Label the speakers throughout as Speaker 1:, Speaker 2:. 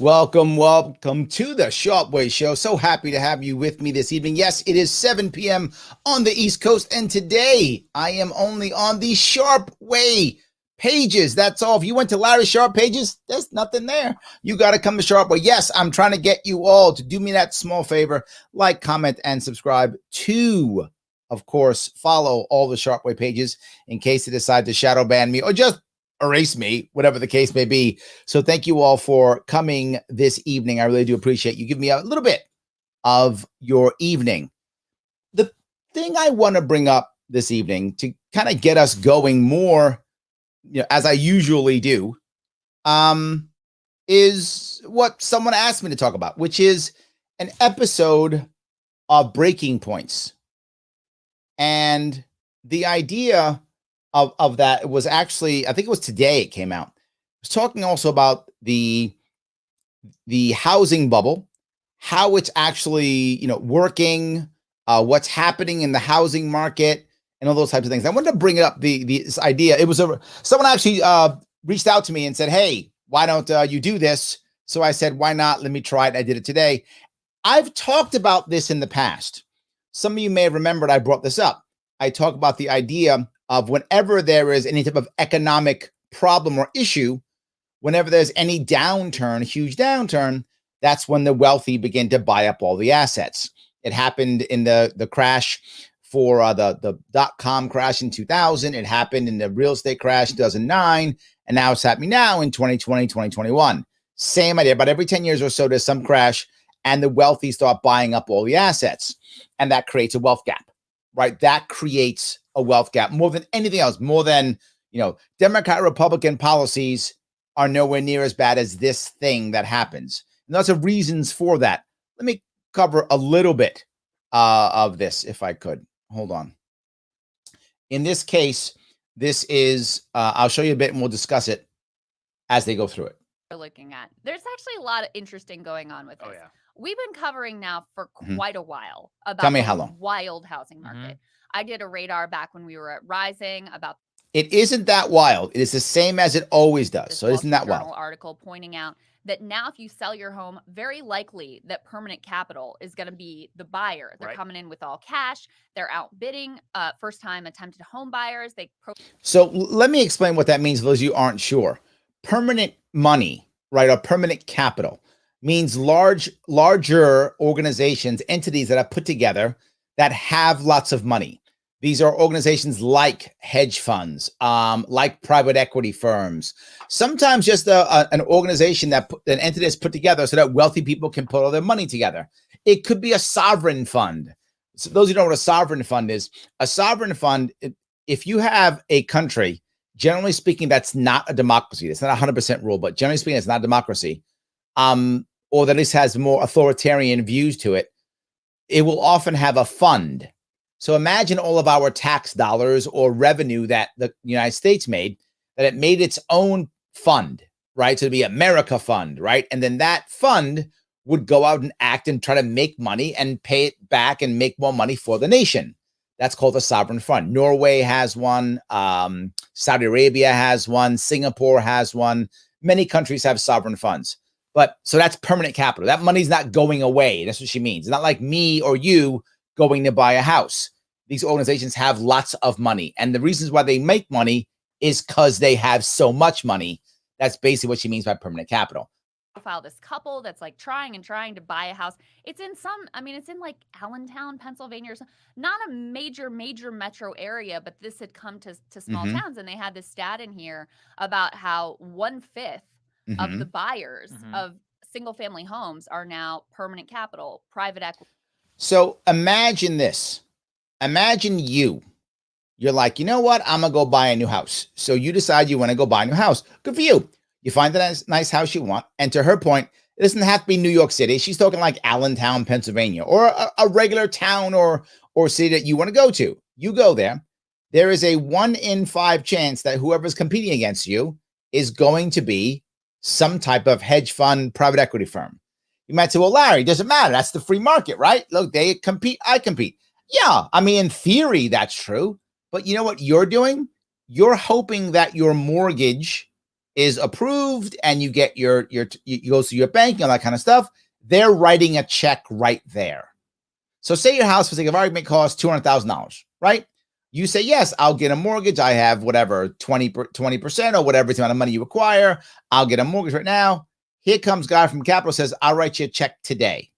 Speaker 1: Welcome to the Sharpe Way Show. So happy to have you with me this evening. Yes, it is 7 p.m. on the East Coast, and today I am only on the Sharpe Way pages. That's all. If you went to Larry Sharpe pages, there's nothing there. You got to come to Sharpe Way. Yes, I'm trying to get you all to do me that small favor, like, comment, and subscribe to, of course, follow all the Sharpe Way pages in case they decide to shadow ban me or just erase me, whatever the case may be. So thank you all for coming this evening. I really do appreciate you giving me a little bit of your evening. The thing I want to bring up this evening to kind of get us going more, as I usually do, is what someone asked me to talk about, which is an episode of Breaking Points. And the idea of that was actually, I think it was today it came out. It was talking also about the housing bubble, how it's actually, working, what's happening in the housing market, and all those types of things. I wanted to bring up this idea. It was someone actually reached out to me and said, "Hey, why don't you do this?" So I said, "Why not? Let me try it." I did it today. I've talked about this in the past. Some of you may have remembered I brought this up. I talk about the idea of whenever there is any type of economic problem or issue, whenever there's any downturn, huge downturn, that's when the wealthy begin to buy up all the assets. It happened in the crash for the dot-com crash in 2000. It happened in the real estate crash in 2009. And now it's happening now in 2020, 2021. Same idea. About every 10 years or so, there's some crash and the wealthy start buying up all the assets. And that creates a wealth gap, right? That creates a wealth gap more than anything else, more than, Democrat, Republican policies are nowhere near as bad as this thing that happens. And lots of reasons for that. Let me cover a little bit of this, if I could. Hold on. In this case, this is, I'll show you a bit and we'll discuss it as they go through it.
Speaker 2: We're looking at. There's actually a lot of interesting going on with this.
Speaker 3: Oh, yeah.
Speaker 2: We've been covering now for quite a while about
Speaker 1: Tell me how long.
Speaker 2: Wild housing market. I did a radar back when we were at Rising about.
Speaker 1: It isn't that wild. It is the same as it always does. So it isn't that wild.
Speaker 2: Article pointing out that now if you sell your home, very likely that permanent capital is going to be the buyer. They're coming in with all cash. They're outbidding first-time attempted home buyers.
Speaker 1: So let me explain what that means for those of you who aren't sure. Permanent money, right, or permanent capital means larger organizations, entities that are put together that have lots of money. These are organizations like hedge funds, like private equity firms, sometimes just an organization an entity is put together so that wealthy people can put all their money together. It could be a sovereign fund. So those who don't know what a sovereign fund is, a sovereign fund, if you have a country, generally speaking, that's not a democracy. It's not 100% rule, but generally speaking, it's not a democracy, or that at least has more authoritarian views to it. It will often have a fund. So imagine all of our tax dollars or revenue that the United States made, that it made its own fund, right? So it'd be America Fund, right? And then that fund would go out and act and try to make money and pay it back and make more money for the nation. That's called a sovereign fund. Norway has one. Saudi Arabia has one. Singapore has one. Many countries have sovereign funds. But so that's permanent capital. That money's not going away. That's what she means. It's not like me or you going to buy a house. These organizations have lots of money. And the reasons why they make money is because they have so much money. That's basically what she means by permanent capital.
Speaker 2: Profile this couple that's like trying to buy a house. It's in like Allentown, Pennsylvania, or something. Not a major metro area, but this had come to small towns. And they had this stat in here about how 1/5 of the buyers of single family homes are now permanent capital, private equity.
Speaker 1: So imagine this. Imagine you're like, you know what? I'm going to go buy a new house. So you decide you want to go buy a new house. Good for you. You find the nice house you want. And to her point, it doesn't have to be New York City. She's talking like Allentown, Pennsylvania, or a regular town or city that you want to go to. You go there. There is a 1 in 5 chance that whoever's competing against you is going to be some type of hedge fund, private equity firm. You might say, well, Larry, it doesn't matter. That's the free market, right? Look, they compete. I compete. Yeah, I mean, in theory, that's true. But you know what you're doing? You're hoping that your mortgage is approved and you get you go to your bank and all that kind of stuff, they're writing a check right there. So say your house, for sake of argument, costs $200,000, right? You say, yes, I'll get a mortgage. I have whatever, 20% or whatever amount of money you require. I'll get a mortgage right now. Here comes guy from Capital, says, I'll write you a check today.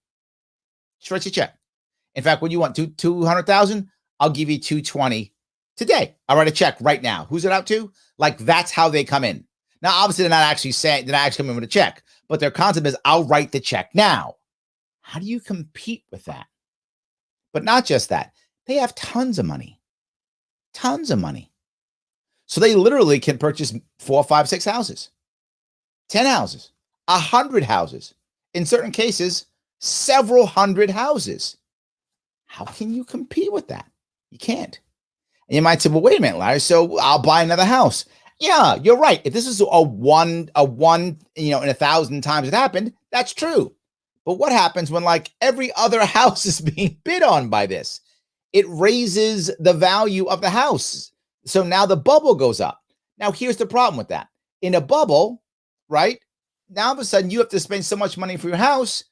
Speaker 1: Just write you a check. In fact, when you want 200,000, I'll give you 220 today. I'll write a check right now. Who's it out to? Like, that's how they come in. Now, obviously, they're not actually coming in with a check, but their concept is, I'll write the check now. How do you compete with that? But not just that, they have tons of money. Tons of money. So they literally can purchase 4, 5, 6 houses, 10 houses, 100 houses. In certain cases, several hundred houses. How can you compete with that? You can't. And you might say, well, wait a minute, Larry, so I'll buy another house. Yeah, you're right. If this is a one, in 1,000 times it happened, that's true. But what happens when like every other house is being bid on by this? It raises the value of the house. So now the bubble goes up. Now here's the problem with that. In a bubble, right? Now all of a sudden you have to spend so much money for your house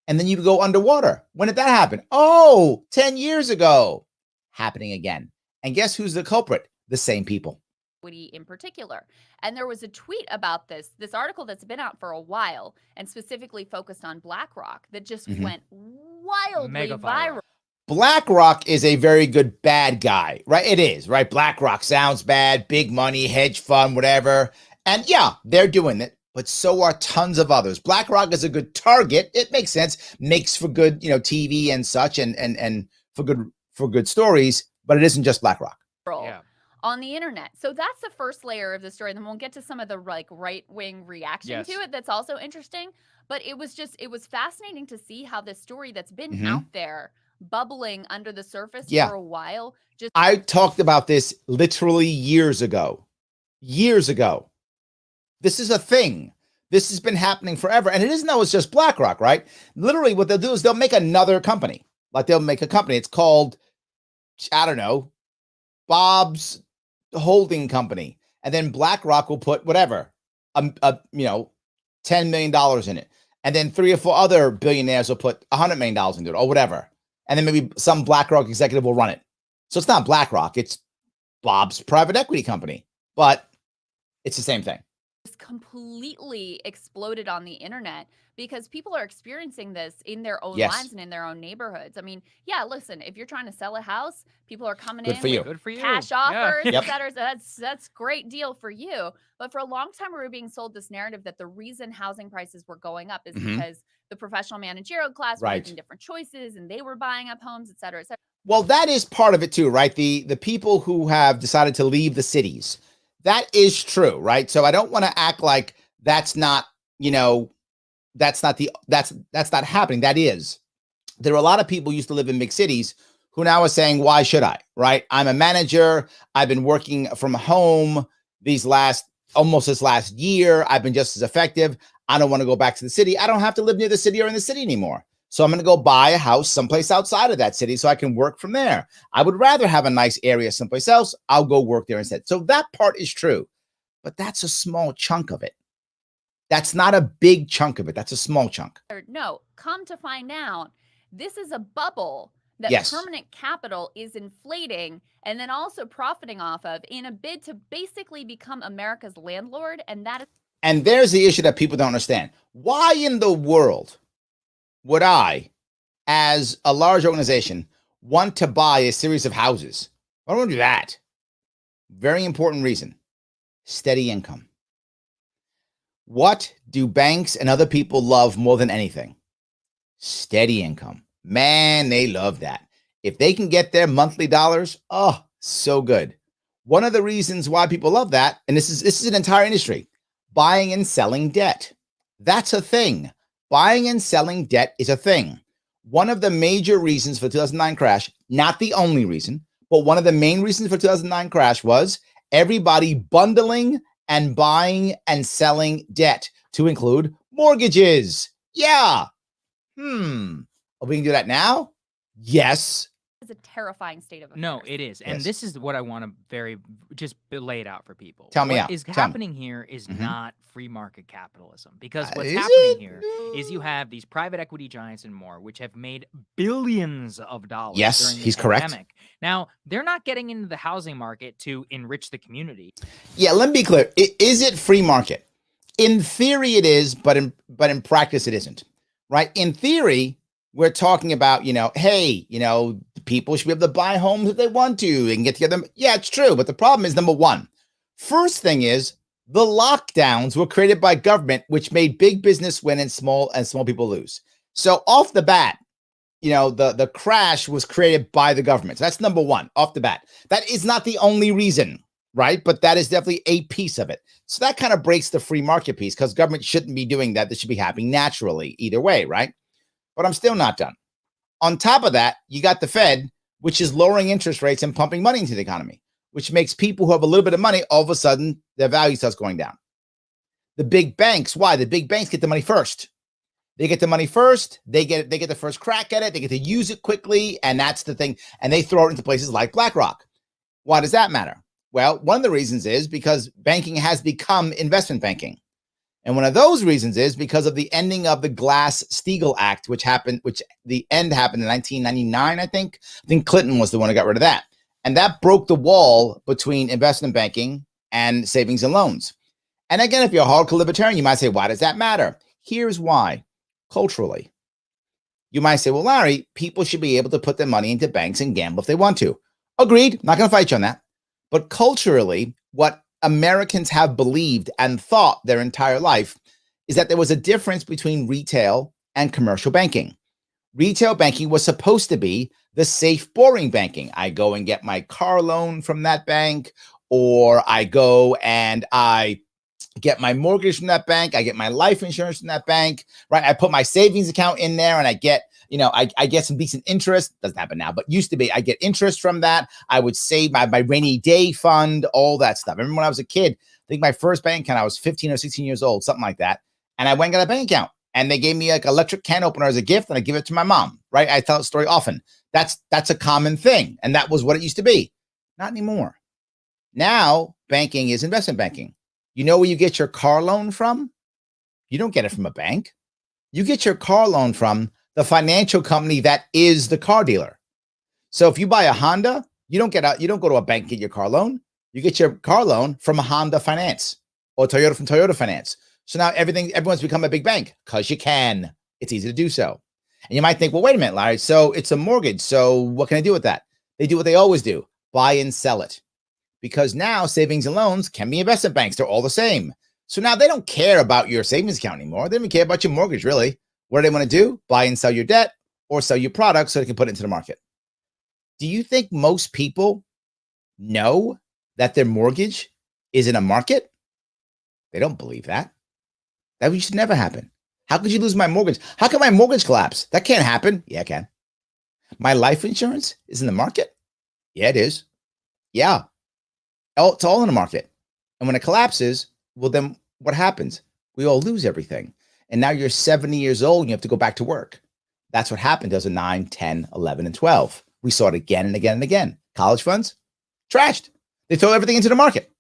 Speaker 1: and then you go underwater. When did that happen? Oh, 10 years ago. Happening again. And guess who's the culprit? The same people.
Speaker 2: In particular. And there was a tweet about this article that's been out for a while and specifically focused on BlackRock that just went wildly viral.
Speaker 1: BlackRock is a very good bad guy, right? It is, right? BlackRock sounds bad, big money, hedge fund, whatever. And yeah, they're doing it, but so are tons of others. BlackRock is a good target. It makes sense, makes for good, TV and such, and for good stories, but it isn't just BlackRock.
Speaker 2: Yeah. On the internet. So that's the first layer of the story. Then we'll get to some of the like right-wing reaction to it. That's also interesting. But it was fascinating to see how this story that's been out there bubbling under the surface for a while.
Speaker 1: I talked about this literally years ago. Years ago. This is a thing. This has been happening forever. And it isn't always just BlackRock, right? Literally what they'll do is they'll make another company. Like they'll make a company. It's called, I don't know, Bob's Holding Company, and then BlackRock will put whatever, $10 million in it, and then 3 or 4 other billionaires will put $100 million into it, or whatever, and then maybe some BlackRock executive will run it. So it's not BlackRock; it's Bob's private equity company, but it's the same thing.
Speaker 2: It's completely exploded on the internet because people are experiencing this in their own lives and in their own neighborhoods. I mean, yeah, listen, if you're trying to sell a house, people are coming in with cash offers, et cetera. So that's great deal for you. But for a long time, we were being sold this narrative that the reason housing prices were going up is because the professional managerial class were making different choices and they were buying up homes, et cetera, et cetera.
Speaker 1: Well, that is part of it too, right? The people who have decided to leave the cities, that is true, right? So I don't want to act like that's not, that's not happening. That is. There are a lot of people who used to live in big cities who now are saying, why should I, right? I'm a manager. I've been working from home almost this last year. I've been just as effective. I don't want to go back to the city. I don't have to live near the city or in the city anymore. So I'm going to go buy a house someplace outside of that city so I can work from there. I would rather have a nice area someplace else. I'll go work there instead. So that part is true, but that's a small chunk of it. That's not a big chunk of it. That's a small chunk.
Speaker 2: No, come to find out, this is a bubble that permanent capital is inflating and then also profiting off of in a bid to basically become America's landlord.
Speaker 1: And there's the issue that people don't understand. Why in the world would I, as a large organization, want to buy a series of houses? I don't want to do that. Very important reason. Steady income. What do banks and other people love more than anything? Steady income. Man, they love that. If they can get their monthly dollars, oh, so good. One of the reasons why people love that, and this is an entire industry, buying and selling debt. That's a thing. Buying and selling debt is a thing. One of the major reasons for the 2009 crash, not the only reason, but one of the main reasons for 2009 crash was everybody bundling and buying and selling debt to include mortgages. Yeah. We can do that now? Yes.
Speaker 2: It's a terrifying state of affairs.
Speaker 3: No, it is. And
Speaker 1: Yes.
Speaker 3: this is what I want to just lay it out for people.
Speaker 1: Tell me
Speaker 3: What
Speaker 1: out.
Speaker 3: is
Speaker 1: Tell me.
Speaker 3: happening here is
Speaker 1: Mhm.
Speaker 3: not free market capitalism. Because what's
Speaker 1: Is
Speaker 3: happening
Speaker 1: it?
Speaker 3: here is you have these private equity giants and more, which have made billions of dollars
Speaker 1: Yes,
Speaker 3: during the
Speaker 1: he's correct.
Speaker 3: pandemic. Now, they're not getting into the housing market to enrich the community.
Speaker 1: Yeah, let me be clear. Is it free market? In theory, it is, but in practice, it isn't. Right? In theory, we're talking about, hey, people should be able to buy homes if they want to and get together. Yeah, it's true. But the problem is, number one, first thing is the lockdowns were created by government, which made big business win and small people lose. So off the bat, the crash was created by the government. So that's number one off the bat. That is not the only reason, right? But that is definitely a piece of it. So that kind of breaks the free market piece because government shouldn't be doing that. This should be happening naturally either way, right? But I'm still not done. On top of that, you got the Fed, which is lowering interest rates and pumping money into the economy, which makes people who have a little bit of money, all of a sudden, their value starts going down. The big banks, why? The big banks get the money first. They get the money first. They get the first crack at it. They get to use it quickly, and that's the thing. And they throw it into places like BlackRock. Why does that matter? Well, one of the reasons is because banking has become investment banking. And one of those reasons is because of the ending of the Glass-Steagall Act, which the end happened in 1999, I think. I think Clinton was the one who got rid of that. And that broke the wall between investment banking and savings and loans. And again, if you're a hardcore libertarian, you might say, why does that matter? Here's why. Culturally. You might say, well, Larry, people should be able to put their money into banks and gamble if they want to. Agreed. Not going to fight you on that. But culturally, what Americans have believed and thought their entire life is that there was a difference between retail and commercial banking. Retail banking was supposed to be the safe, boring banking. I go and get my car loan from that bank, or I go and I get my mortgage from that bank. I get my life insurance from that bank, right? I put my savings account in there and I get, I get some decent interest. Doesn't happen now, but used to be. I get interest from that. I would save my rainy day fund, all that stuff. I remember when I was a kid, I think my first bank account, I was 15 or 16 years old, something like that. And I went and got a bank account and they gave me like electric can opener as a gift and I give it to my mom, right? I tell the story often. That's a common thing. And that was what it used to be. Not anymore. Now banking is investment banking. You know where you get your car loan from? You don't get it from a bank. You get your car loan from the financial company that is the car dealer. So if you buy a Honda, you don't go to a bank and get your car loan. You get your car loan from a Honda Finance or Toyota from Toyota Finance. So now everyone's become a big bank because you can. It's easy to do so. And you might think, well, wait a minute, Larry. So it's a mortgage. So what can I do with that? They do what they always do: buy and sell it. Because now savings and loans can be investment banks. They're all the same. So now they don't care about your savings account anymore. They don't even care about your mortgage, really. What do they want to do? Buy and sell your debt or sell your product so they can put it into the market. Do you think most people know that their mortgage is in a market? They don't believe that. That should never happen. How could you lose my mortgage? How can my mortgage collapse? That can't happen. Yeah, it can. My life insurance is in the market? Yeah, it is. Yeah. It's all in the market. And when it collapses, well, then what happens? We all lose everything. And now you're 70 years old and you have to go back to work. That's what happened in 2009, 10, 11, and 12. We saw it again and again and again. College funds, trashed. They throw everything into the market.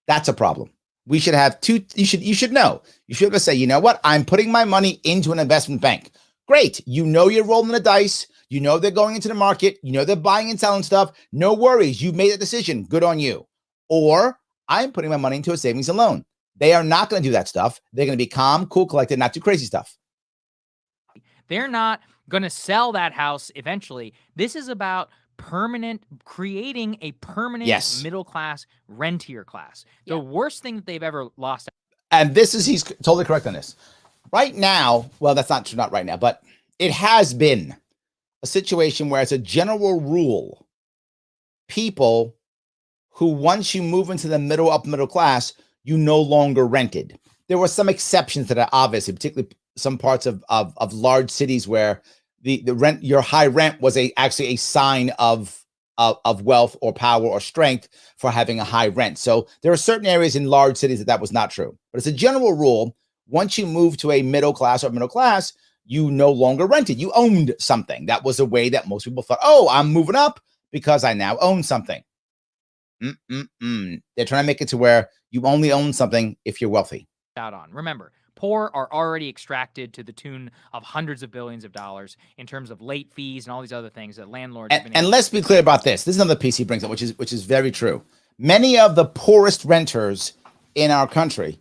Speaker 1: That's a problem. We should have you should know. You should be able to say, you know what? I'm putting my money into an investment bank. Great. You know you're rolling the dice. You know they're going into the market. You know they're buying and selling stuff. No worries. You made a decision. Good on you. Or I'm putting my money into a savings and loan. They are not going to do that stuff. They're going to be calm, cool, collected, not do crazy stuff.
Speaker 3: They're not going to sell that house eventually. This is about creating a permanent middle class rentier class. The worst thing that they've ever lost.
Speaker 1: And he's totally correct on this. Right now, well, that's not true, not right now, but it has been a situation where it's a general rule. People who, once you move into the upper middle class, you no longer rented. There were some exceptions to that, obviously, particularly some parts of large cities where the rent, your high rent was actually a sign of wealth or power or strength for having a high rent. So there are certain areas in large cities that was not true. But as a general rule, once you move to a middle class or middle class, you no longer rented. You owned something. That was a way that most people thought, oh, I'm moving up because I now own something. They're trying to make it to where you only own something if you're wealthy.
Speaker 3: Out on. Remember, poor are already extracted to the tune of hundreds of billions of dollars in terms of late fees and all these other things that landlords.
Speaker 1: And let's be clear about this. This is another piece he brings up, which is very true. Many of the poorest renters in our country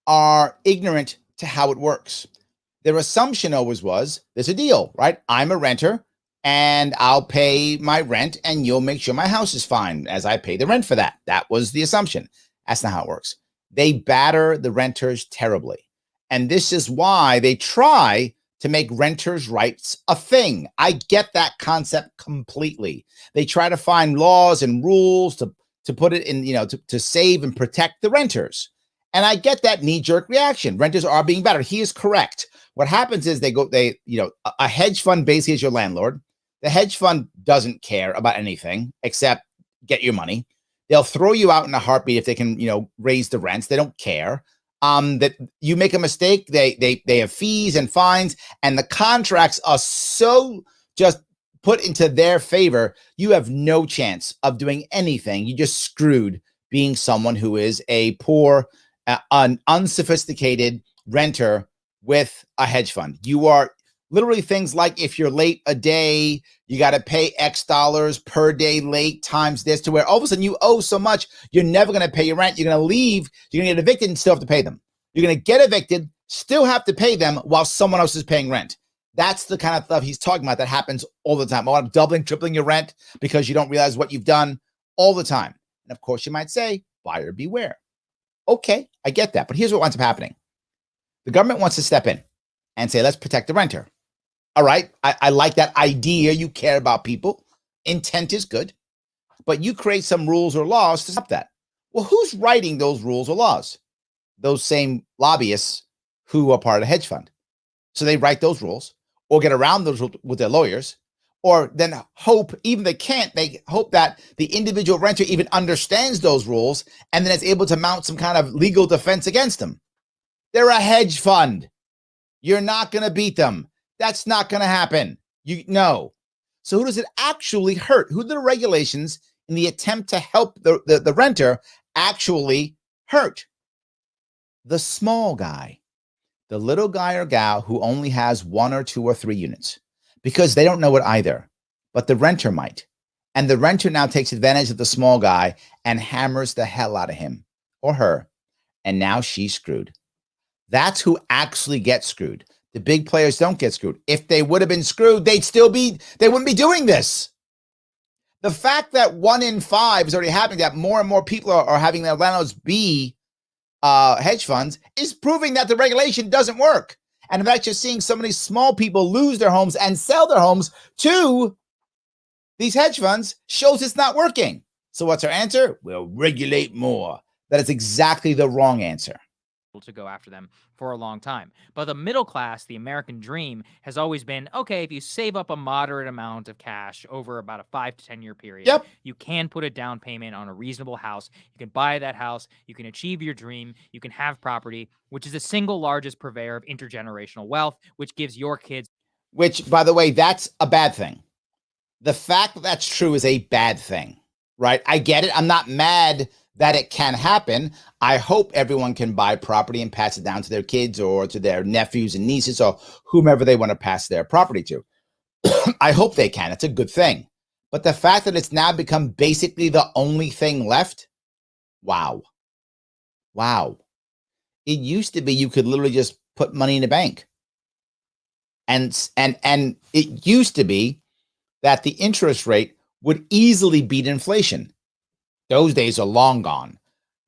Speaker 1: are ignorant to how it works. Their assumption always was there's a deal, right? I'm a renter and I'll pay my rent and you'll make sure my house is fine as I pay the rent for that. That was the assumption. That's not how it works. They batter the renters terribly. And this is why they try to make renters' rights a thing. I get that concept completely. They try to find laws and rules to put it in, to save and protect the renters. And I get that knee-jerk reaction. Renters are being battered. He is correct. What happens is a hedge fund basically is your landlord. The hedge fund doesn't care about anything except get your money. They'll throw you out in a heartbeat if they can, raise the rents. They don't care. That you make a mistake, they have fees and fines, and the contracts are so just put into their favor. You have no chance of doing anything. You just screwed being someone who is a poor, an unsophisticated renter with a hedge fund. You are literally things like if you're late a day, you got to pay X dollars per day late times this, to where all of a sudden you owe so much, you're never going to pay your rent. You're going to leave, you're going to get evicted and still have to pay them. You're going to get evicted, still have to pay them while someone else is paying rent. That's the kind of stuff he's talking about that happens all the time. I'm doubling, tripling your rent because you don't realize what you've done all the time. And of course you might say, buyer beware. Okay, I get that. But here's what winds up happening. The government wants to step in and say, let's protect the renter. All right, I like that idea. You care about people. Intent is good. But you create some rules or laws to stop that. Well, who's writing those rules or laws? Those same lobbyists who are part of the hedge fund. So they write those rules or get around those with their lawyers, or then hope, even they can't, they hope that the individual renter even understands those rules and then is able to mount some kind of legal defense against them. They're a hedge fund. You're not going to beat them. That's not going to happen. No. So who does it actually hurt? Who do the regulations in the attempt to help the renter actually hurt? The small guy, the little guy or gal who only has 1 or 2 or 3 units, because they don't know it either, but the renter might. And the renter now takes advantage of the small guy and hammers the hell out of him or her. And now she's screwed. That's who actually gets screwed. The big players don't get screwed. If they would have been screwed, they wouldn't be doing this. The fact that 1 in 5 is already happening, that more and more people are having their landlords be hedge funds, is proving that the regulation doesn't work. And in fact, you're seeing so many small people lose their homes and sell their homes to these hedge funds, shows it's not working. So what's our answer? We'll regulate more. That is exactly the wrong answer.
Speaker 3: To go after them for a long time. But the middle class, the American dream, has always been, okay, if you save up a moderate amount of cash over about a 5 to 10 year period, you can put a down payment on a reasonable house. You can buy that house. You can achieve your dream. You can have property, which is the single largest purveyor of intergenerational wealth, which gives your kids.
Speaker 1: Which, by the way, that's a bad thing. The fact that that's true is a bad thing, right? I get it. I'm not mad that it can happen. I hope everyone can buy property and pass it down to their kids or to their nephews and nieces or whomever they want to pass their property to. I hope they can. It's a good thing. But the fact that it's now become basically the only thing left, wow. Wow. It used to be you could literally just put money in the bank. And it used to be that the interest rate would easily beat inflation. Those days are long gone.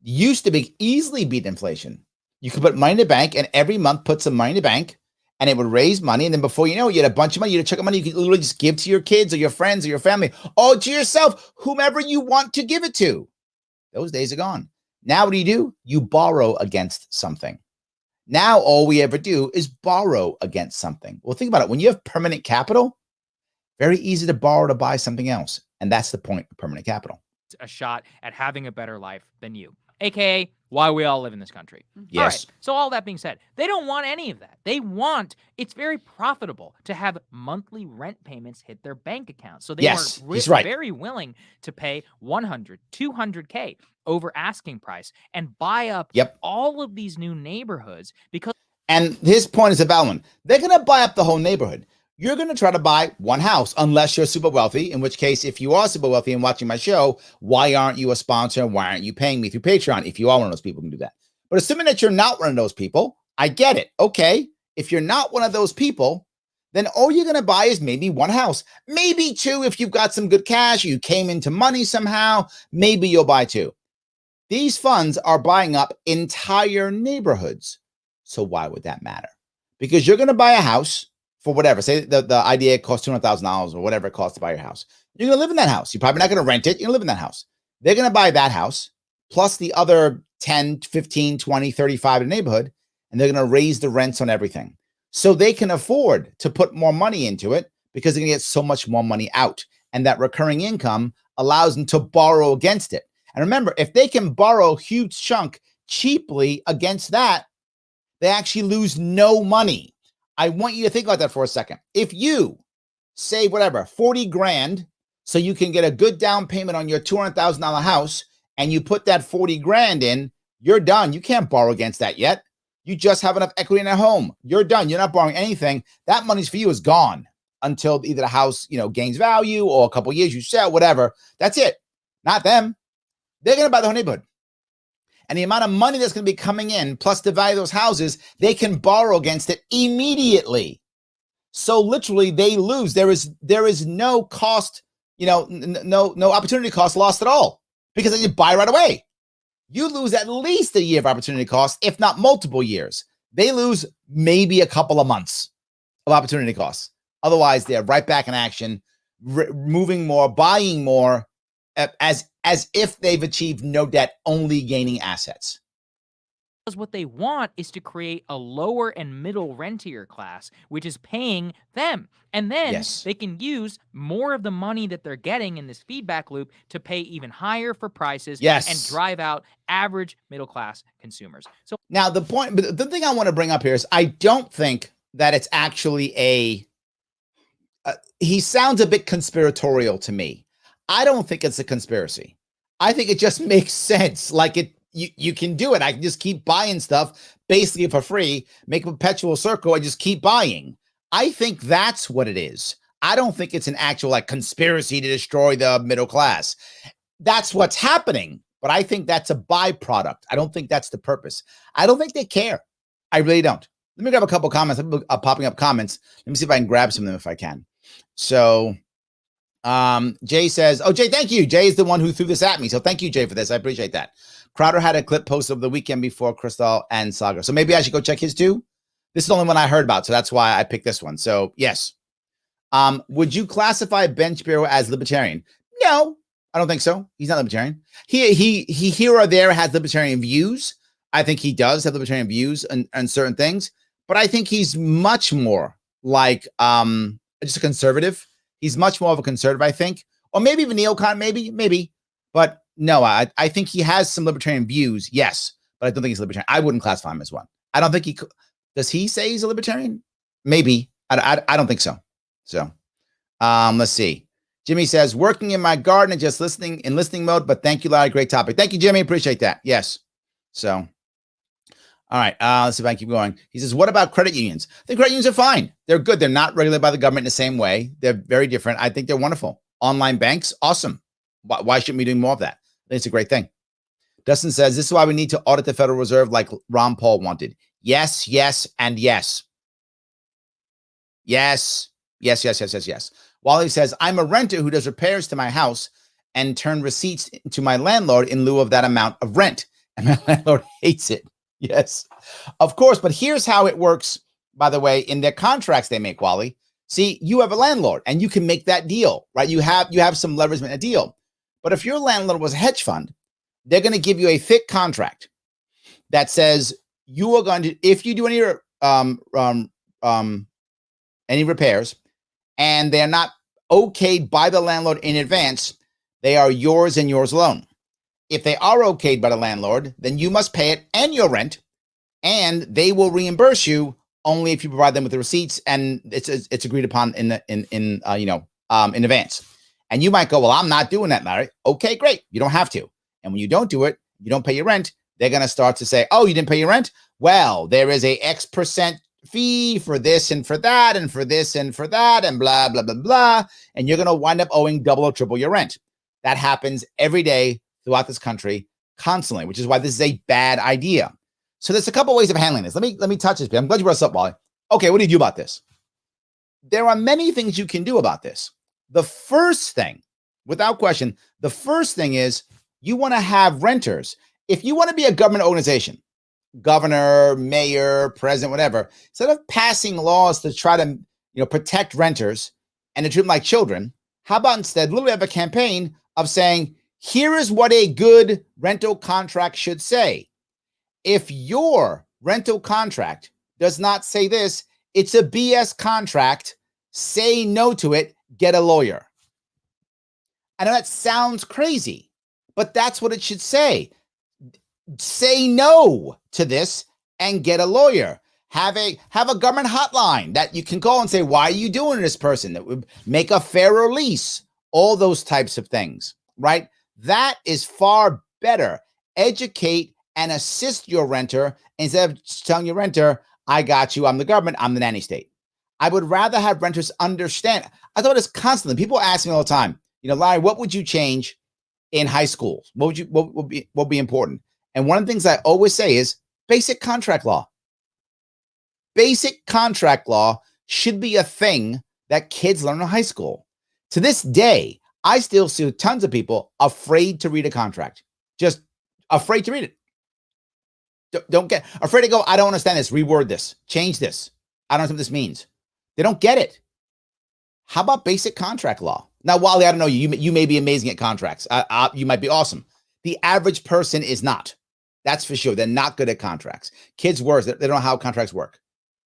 Speaker 1: Used to be easily beat inflation. You could put money in the bank and every month put some money in the bank and it would raise money. And then before you know it, you had a bunch of money. You had a chunk of money you could literally just give to your kids or your friends or your family or to yourself, whomever you want to give it to. Those days are gone. Now what do? You borrow against something. Now all we ever do is borrow against something. Well, think about it. When you have permanent capital, very easy to borrow to buy something else. And that's the point of permanent capital.
Speaker 3: A shot at having a better life than you. aka why we all live in this country.
Speaker 1: Yes.
Speaker 3: All right. So all that being said, they don't want any of that. It's very profitable to have monthly rent payments hit their bank account. So they are very willing to pay 100, 200K over asking price and buy up all of these new neighborhoods because.
Speaker 1: And his point is a valid one. They're going to buy up the whole neighborhood. You're going to try to buy one house unless you're super wealthy, in which case, if you are super wealthy and watching my show, why aren't you a sponsor? Why aren't you paying me through Patreon? If you are one of those people who can do that. But assuming that you're not one of those people, I get it. Okay. If you're not one of those people, then all you're going to buy is maybe one house, maybe two. If you've got some good cash, you came into money somehow, maybe you'll buy two. These funds are buying up entire neighborhoods. So why would that matter? Because you're going to buy a house for whatever. Say the idea costs $200,000 or whatever it costs to buy your house. You're going to live in that house. You're probably not going to rent it. You're going to live in that house. They're going to buy that house plus the other 10, 15, 20, 35 in the neighborhood, and they're going to raise the rents on everything. So they can afford to put more money into it because they're going to get so much more money out. And that recurring income allows them to borrow against it. And remember, if they can borrow a huge chunk cheaply against that, they actually lose no money. I want you to think about that for a second. If you save whatever, 40 grand, so you can get a good down payment on your $200,000 house, and you put that 40 grand in, you're done. You can't borrow against that yet. You just have enough equity in a home. You're done. You're not borrowing anything. That money's for you is gone until either the house, gains value or a couple of years you sell, whatever. That's it. Not them. They're going to buy the whole neighborhood. And the amount of money that's going to be coming in, plus the value of those houses, they can borrow against it immediately. So literally they lose. There is no cost, no opportunity cost lost at all because they just buy right away. You lose at least a year of opportunity cost, if not multiple years. They lose maybe a couple of months of opportunity costs. Otherwise, they're right back in action, moving more, buying more, as if they've achieved no debt, only gaining assets.
Speaker 3: Because what they want is to create a lower and middle rentier class, which is paying them. And then they can use more of the money that they're getting in this feedback loop to pay even higher for prices and drive out average middle class consumers. So
Speaker 1: now the thing I want to bring up here is I don't think that it's actually he sounds a bit conspiratorial to me. I don't think it's a conspiracy. I think it just makes sense. Like you can do it. I can just keep buying stuff basically for free, make a perpetual circle and just keep buying. I think that's what it is. I don't think it's an actual conspiracy to destroy the middle class. That's what's happening, but I think that's a byproduct. I don't think that's the purpose. I don't think they care. I really don't. Let me grab a couple comments. Popping up comments. Let me see if I can grab some of them if I can. So Jay says, Jay, thank you. Jay is the one who threw this at me. So thank you, Jay, for this. I appreciate that. Crowder had a clip posted over the weekend before Krystal and Saagar. So maybe I should go check his too. This is the only one I heard about. So that's why I picked this one. So yes. Would you classify Ben Shapiro as libertarian? No, I don't think so. He's not libertarian. He here or there has libertarian views. I think he does have libertarian views on certain things, but I think he's much more like just a conservative. He's much more of a conservative, I think, or maybe even neocon, maybe. But no, I think he has some libertarian views, yes, but I don't think he's libertarian. I wouldn't classify him as one. I don't think he does. He say he's a libertarian? Maybe. I don't think so. So, let's see. Jimmy says, working in my garden and just listening in listening mode, but thank you, Larry. Great topic. Thank you, Jimmy. Appreciate that. Yes. So, all right. Let's see if I can keep going. He says, what about credit unions? I think credit unions are fine. They're good. They're not regulated by the government in the same way. They're very different. I think they're wonderful. Online banks, awesome. Why shouldn't we be doing more of that? I think it's a great thing. Dustin says, this is why we need to audit the Federal Reserve like Ron Paul wanted. Yes, yes, and yes. Yes. Wally says, I'm a renter who does repairs to my house and turn receipts to my landlord in lieu of that amount of rent. And my landlord hates it. Yes, of course. But here's how it works, by the way, in their contracts they make, Wally. See, you have a landlord and you can make that deal, right? You have some leverage in a deal. But if your landlord was a hedge fund, they're going to give you a thick contract that says you are going to, if you do any repairs and they're not okayed by the landlord in advance, they are yours and yours alone. If they are okayed by the landlord, then you must pay it and your rent, and they will reimburse you only if you provide them with the receipts and it's agreed upon in advance. And you might go, well, I'm not doing that, Larry. Okay, great. You don't have to. And when you don't do it, you don't pay your rent. They're going to start to say, oh, you didn't pay your rent? Well, there is a X% fee for this and for that and for this and for that and blah, blah, blah, blah. And you're going to wind up owing double or triple your rent. That happens every day throughout this country constantly, which is why this is a bad idea. So there's a couple ways of handling this. Let me touch this. I'm glad you brought this up, Wally. Okay, what do you do about this? There are many things you can do about this. The first thing, without question, the first thing is you want to have renters. If you want to be a government organization, governor, mayor, president, whatever, instead of passing laws to try to protect renters and to treat them like children, how about instead literally have a campaign of saying, here is what a good rental contract should say. If your rental contract does not say this, it's a BS contract. Say no to it. Get a lawyer. I know that sounds crazy, but that's what it should say. Say no to this and get a lawyer. Have a government hotline that you can call and say, why are you doing this, person? That would make a fairer lease. All those types of things, right? That is far better. Educate and assist your renter instead of telling your renter, I got you, I'm the government, I'm the nanny state. I would rather have renters understand. I thought it's constantly. People ask me all the time, Larry, what would you change in high schools? What would be important? And one of the things I always say is basic contract law. Basic contract law should be a thing that kids learn in high school. To this day, I still see tons of people afraid to read a contract. Just afraid to read it. Don't get afraid to go, I don't understand this. Reword this. Change this. I don't know what this means. They don't get it. How about basic contract law? Now, Wally, I don't know you. You may be amazing at contracts. You might be awesome. The average person is not. That's for sure. They're not good at contracts. Kids worse. They don't know how contracts work.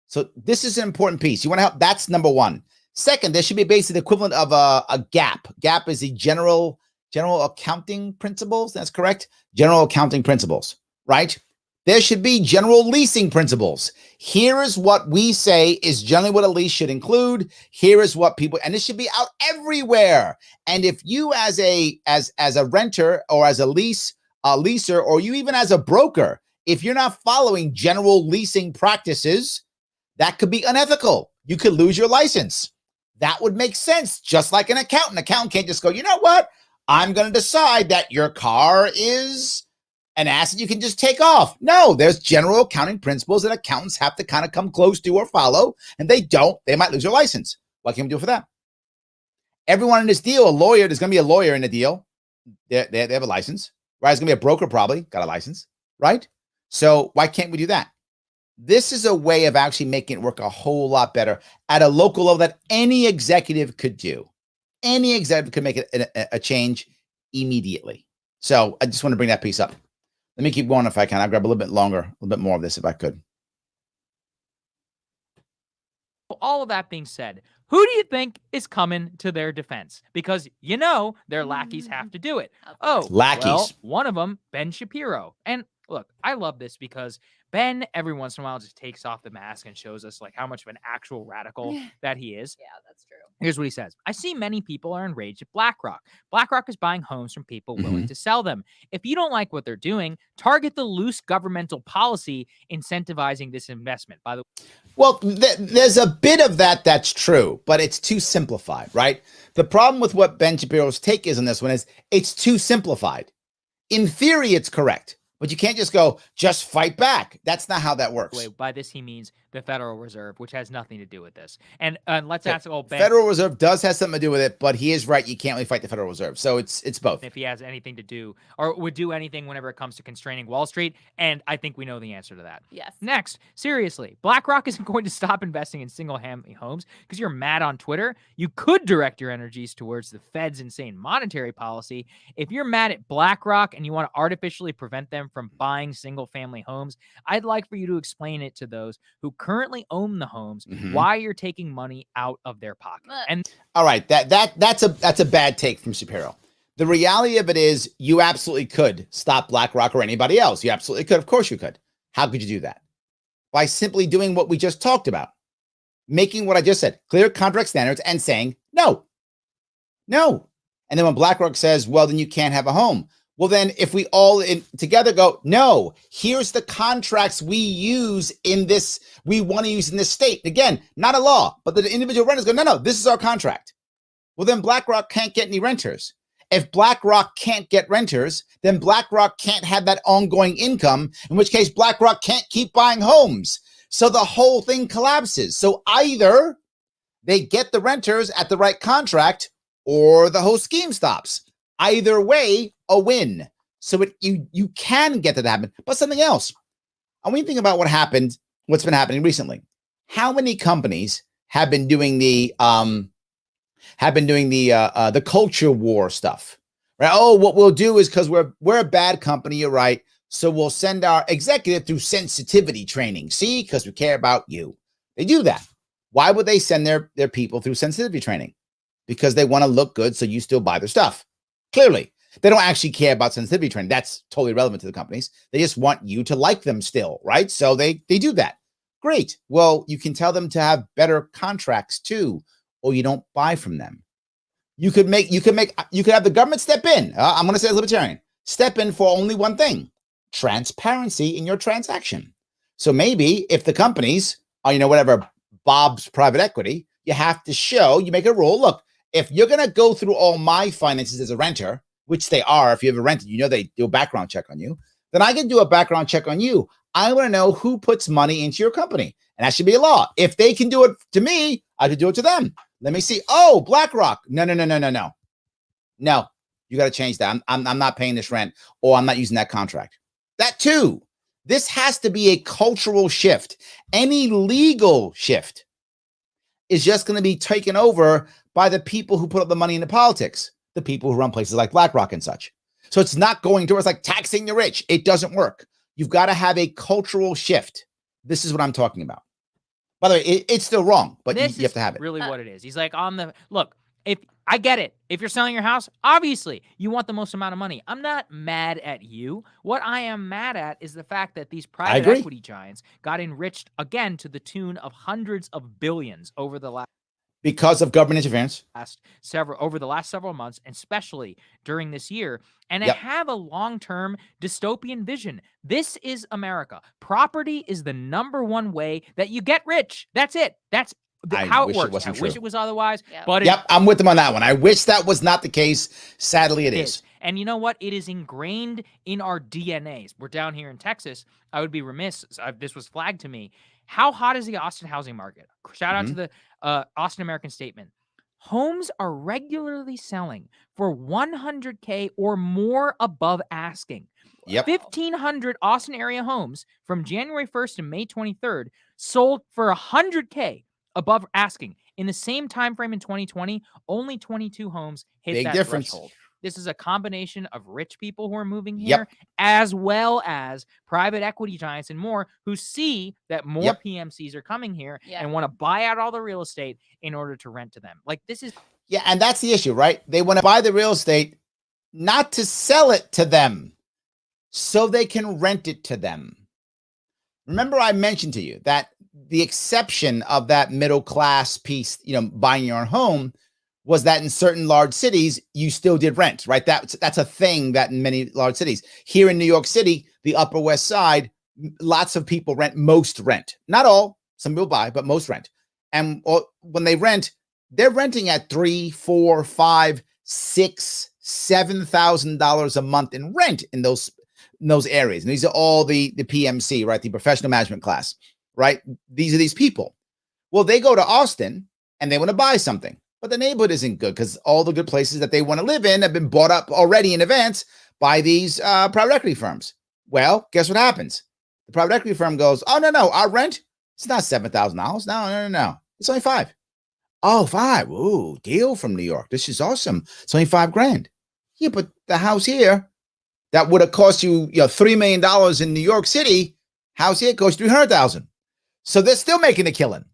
Speaker 1: So this is an important piece. You want to help? That's number one. Second, there should be basically the equivalent of a GAAP. GAAP is the general accounting principles. That's correct. General accounting principles, right? There should be general leasing principles. Here is what we say is generally what a lease should include. Here is what people, and this should be out everywhere. And if you as a renter or as a leaser, or you even as a broker, if you're not following general leasing practices, that could be unethical. You could lose your license. That would make sense. Just like an accountant. Accountant can't just go, you know what? I'm going to decide that your car is an asset you can just take off. No, there's general accounting principles that accountants have to kind of come close to or follow, and they don't. They might lose their license. What can we do for that? Everyone in this deal, there's going to be a lawyer in the deal. They have a license, right? There's going to be a broker probably, got a license, right? So why can't we do that? This is a way of actually making it work a whole lot better at a local level that any executive could do. Any executive could make it a change immediately. So I just want to bring that piece up. Let me keep going if I can. I'll grab a little bit longer, a little bit more of this if I could.
Speaker 3: All of that being said, who do you think is coming to their defense? Because their lackeys have to do it. Oh,
Speaker 1: lackeys.
Speaker 3: Well, one of them, Ben Shapiro. And look, I love this because Ben every once in a while just takes off the mask and shows us like how much of an actual radical that he is.
Speaker 2: Yeah, that's true.
Speaker 3: Here's what he says. I see many people are enraged at BlackRock. BlackRock is buying homes from people willing to sell them. If you don't like what they're doing, target the loose governmental policy incentivizing this investment. By the way,
Speaker 1: well, there's a bit of that's true, but it's too simplified, right? The problem with what Ben Shapiro's take is on this one is it's too simplified. In theory, it's correct. But you can't just go, just fight back. That's not how that works.
Speaker 3: By this, he means the Federal Reserve, which has nothing to do with this. And let's ask old Ben.
Speaker 1: Federal Reserve does have something to do with it, but he is right. You can't really fight the Federal Reserve. So it's both.
Speaker 3: If he has anything to do or would do anything whenever it comes to constraining Wall Street. And I think we know the answer to that.
Speaker 2: Yes.
Speaker 3: Next, seriously, BlackRock isn't going to stop investing in single-family homes because you're mad on Twitter. You could direct your energies towards the Fed's insane monetary policy. If you're mad at BlackRock and you want to artificially prevent them from buying single-family homes, I'd like for you to explain it to those who currently own the homes why you're taking money out of their pocket. And
Speaker 1: all right, that's a bad take from Shapiro, The reality of it is you absolutely could stop BlackRock or anybody else. You absolutely could. Of course you could. How could you do that? By simply doing what we just talked about, making what I just said, clear contract standards and saying no. And then when BlackRock says, well, then you can't have a home. Well, then if we all together go, no, here's the contracts we use in this, we want to use in this state. Again, not a law, but the individual renters go, no, this is our contract. Well, then BlackRock can't get any renters. If BlackRock can't get renters, then BlackRock can't have that ongoing income, in which case BlackRock can't keep buying homes. So the whole thing collapses. So either they get the renters at the right contract or the whole scheme stops. Either way, a win. So you can get that to happen. But something else, I want you to think about what's been happening recently. How many companies have been doing the culture war stuff, right? Oh, what we'll do is because we're a bad company, you're right. So we'll send our executive through sensitivity training. See, because we care about you. They do that. Why would they send their people through sensitivity training? Because they want to look good, so you still buy their stuff. Clearly, they don't actually care about sensitivity training. That's totally relevant to the companies. They just want you to like them still, right? So they do that. Great. Well, you can tell them to have better contracts too, or you don't buy from them. You could have the government step in. I'm going to say as Libertarian, step in for only one thing: transparency in your transaction. So maybe if the companies are, whatever, Bob's private equity, you have to show, you make a rule. Look, if you're going to go through all my finances as a renter, which they are, if you ever rented, they do a background check on you, then I can do a background check on you. I want to know who puts money into your company. And that should be a law. If they can do it to me, I could do it to them. Let me see. Oh, BlackRock. No. No, you got to change that. I'm not paying this rent, or I'm not using that contract. That too. This has to be a cultural shift. Any legal shift is just going to be taken over by the people who put up the money into politics, the people who run places like BlackRock and such. So it's not going towards like taxing the rich. It doesn't work. You've got to have a cultural shift. This is what I'm talking about. By the way, it's still wrong, but you have to have it.
Speaker 3: Really what it is. He's like, look, if I get it, if you're selling your house, obviously you want the most amount of money. I'm not mad at you. What I am mad at is the fact that these private equity giants got enriched again to the tune of hundreds of billions over the last,
Speaker 1: because of government interference,
Speaker 3: over the last several months, and especially during this year. And I have a long-term dystopian vision. This is America. Property is the number one way that you get rich. That's it. That's how it works. I wish it was otherwise. But
Speaker 1: I'm with them on that one. I wish that was not the case. Sadly, it is.
Speaker 3: And you know what? It is ingrained in our DNAs. We're down here in Texas. I would be remiss. This was flagged to me. How hot is the Austin housing market? Shout out to the Austin American Statement. Homes are regularly selling for $100K or more above asking. 1,500 Austin area homes from January 1st to May 23rd sold for $100K above asking. In the same time frame in 2020, only 22 homes hit that threshold. This is a combination of rich people who are moving here, as well as private equity giants and more who see that more PMCs are coming here and want to buy out all the real estate in order to rent to them. Like, this is...
Speaker 1: Yeah, and that's the issue, right? They want to buy the real estate not to sell it to them, so they can rent it to them. Remember I mentioned to you that the exception of that middle class piece, buying your own home, was that in certain large cities, you still did rent, right? That's a thing that in many large cities. Here in New York City, the Upper West Side, lots of people rent, most rent. Not all, some people buy, but most rent. And when they rent, they're renting at $3,000, $4,000, $5,000, $6,000, $7,000 a month in rent in those areas. And these are all the PMC, right? The professional management class, right? These are these people. Well, they go to Austin and they want to buy something. But the neighborhood isn't good because all the good places that they want to live in have been bought up already in advance by these private equity firms. Well, guess what happens? The private equity firm goes, oh, no, our rent, it's not $7,000. No. It's only $5,000. Oh, $5,000. Ooh, deal from New York. This is awesome. It's only $5,000. Yeah, but the house here that would have cost you, $3 million in New York City, house here costs $300,000. So they're still making a killing.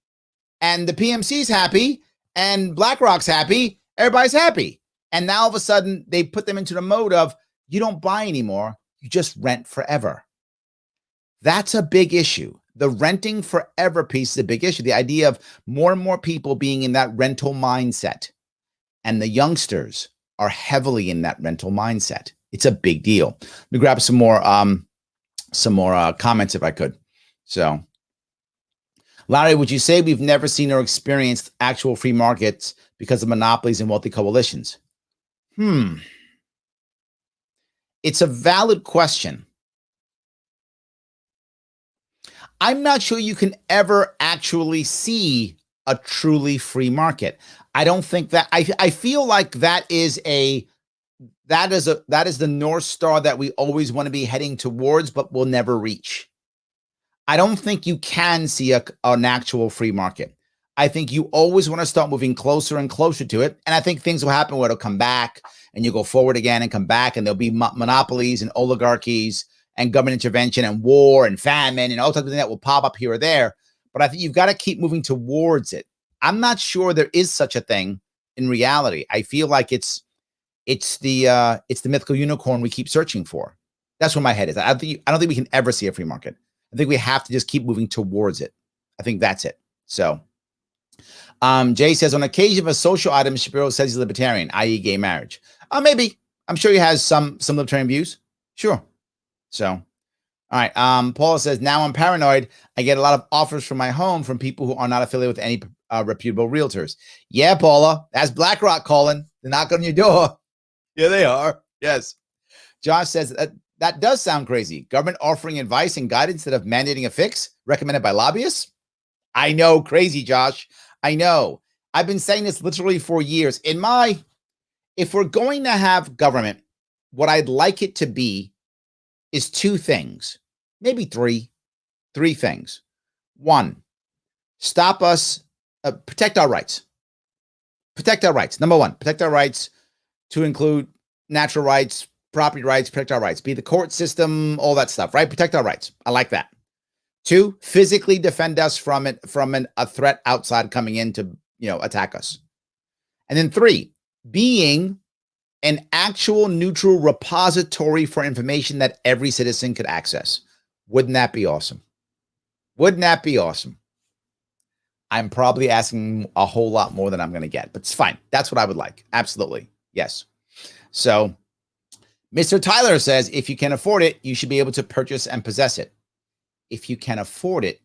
Speaker 1: And the PMC's happy. And BlackRock's happy. Everybody's happy. And now all of a sudden they put them into the mode of you don't buy anymore, you just rent forever. That's a big issue. The renting forever piece is a big issue. The idea of more and more people being in that rental mindset, and the youngsters are heavily in that rental mindset. It's a big deal. Let me grab some more comments if I could. So, Larry, would you say we've never seen or experienced actual free markets because of monopolies and wealthy coalitions? It's a valid question. I'm not sure you can ever actually see a truly free market. I don't think that I feel like that is the North Star that we always want to be heading towards, but will never reach. I don't think you can see an actual free market. I think you always want to start moving closer and closer to it. And I think things will happen where it'll come back and you go forward again and come back, and there'll be monopolies and oligarchies and government intervention and war and famine and all types of things that will pop up here or there. But I think you've got to keep moving towards it. I'm not sure there is such a thing in reality. I feel like it's the mythical unicorn we keep searching for. That's where my head is. I don't think we can ever see a free market. I think we have to just keep moving towards it. I think that's it. So, Jay says, on occasion of a social item, Shapiro says he's libertarian, i.e. gay marriage. Maybe. I'm sure he has some libertarian views. Sure. So, all right. Paula says, now I'm paranoid. I get a lot of offers from my home from people who are not affiliated with any reputable realtors. Yeah, Paula, that's BlackRock calling. They're knocking on your door. Yeah, they are. Yes. Josh says, that does sound crazy. Government offering advice and guidance instead of mandating a fix recommended by lobbyists. I know, crazy, Josh. I know. I've been saying this literally for years. If we're going to have government, what I'd like it to be is two things, maybe three things. One, stop us, protect our rights. Protect our rights. Number one, protect our rights to include natural rights, property rights, protect our rights, be the court system, all that stuff, right? Protect our rights. I like that. Two, physically defend us from a threat outside coming in to, attack us. And then three, being an actual neutral repository for information that every citizen could access. Wouldn't that be awesome? Wouldn't that be awesome? I'm probably asking a whole lot more than I'm going to get, but it's fine. That's what I would like. Absolutely. Yes. So Mr. Tyler says, if you can afford it, you should be able to purchase and possess it. If you can afford it,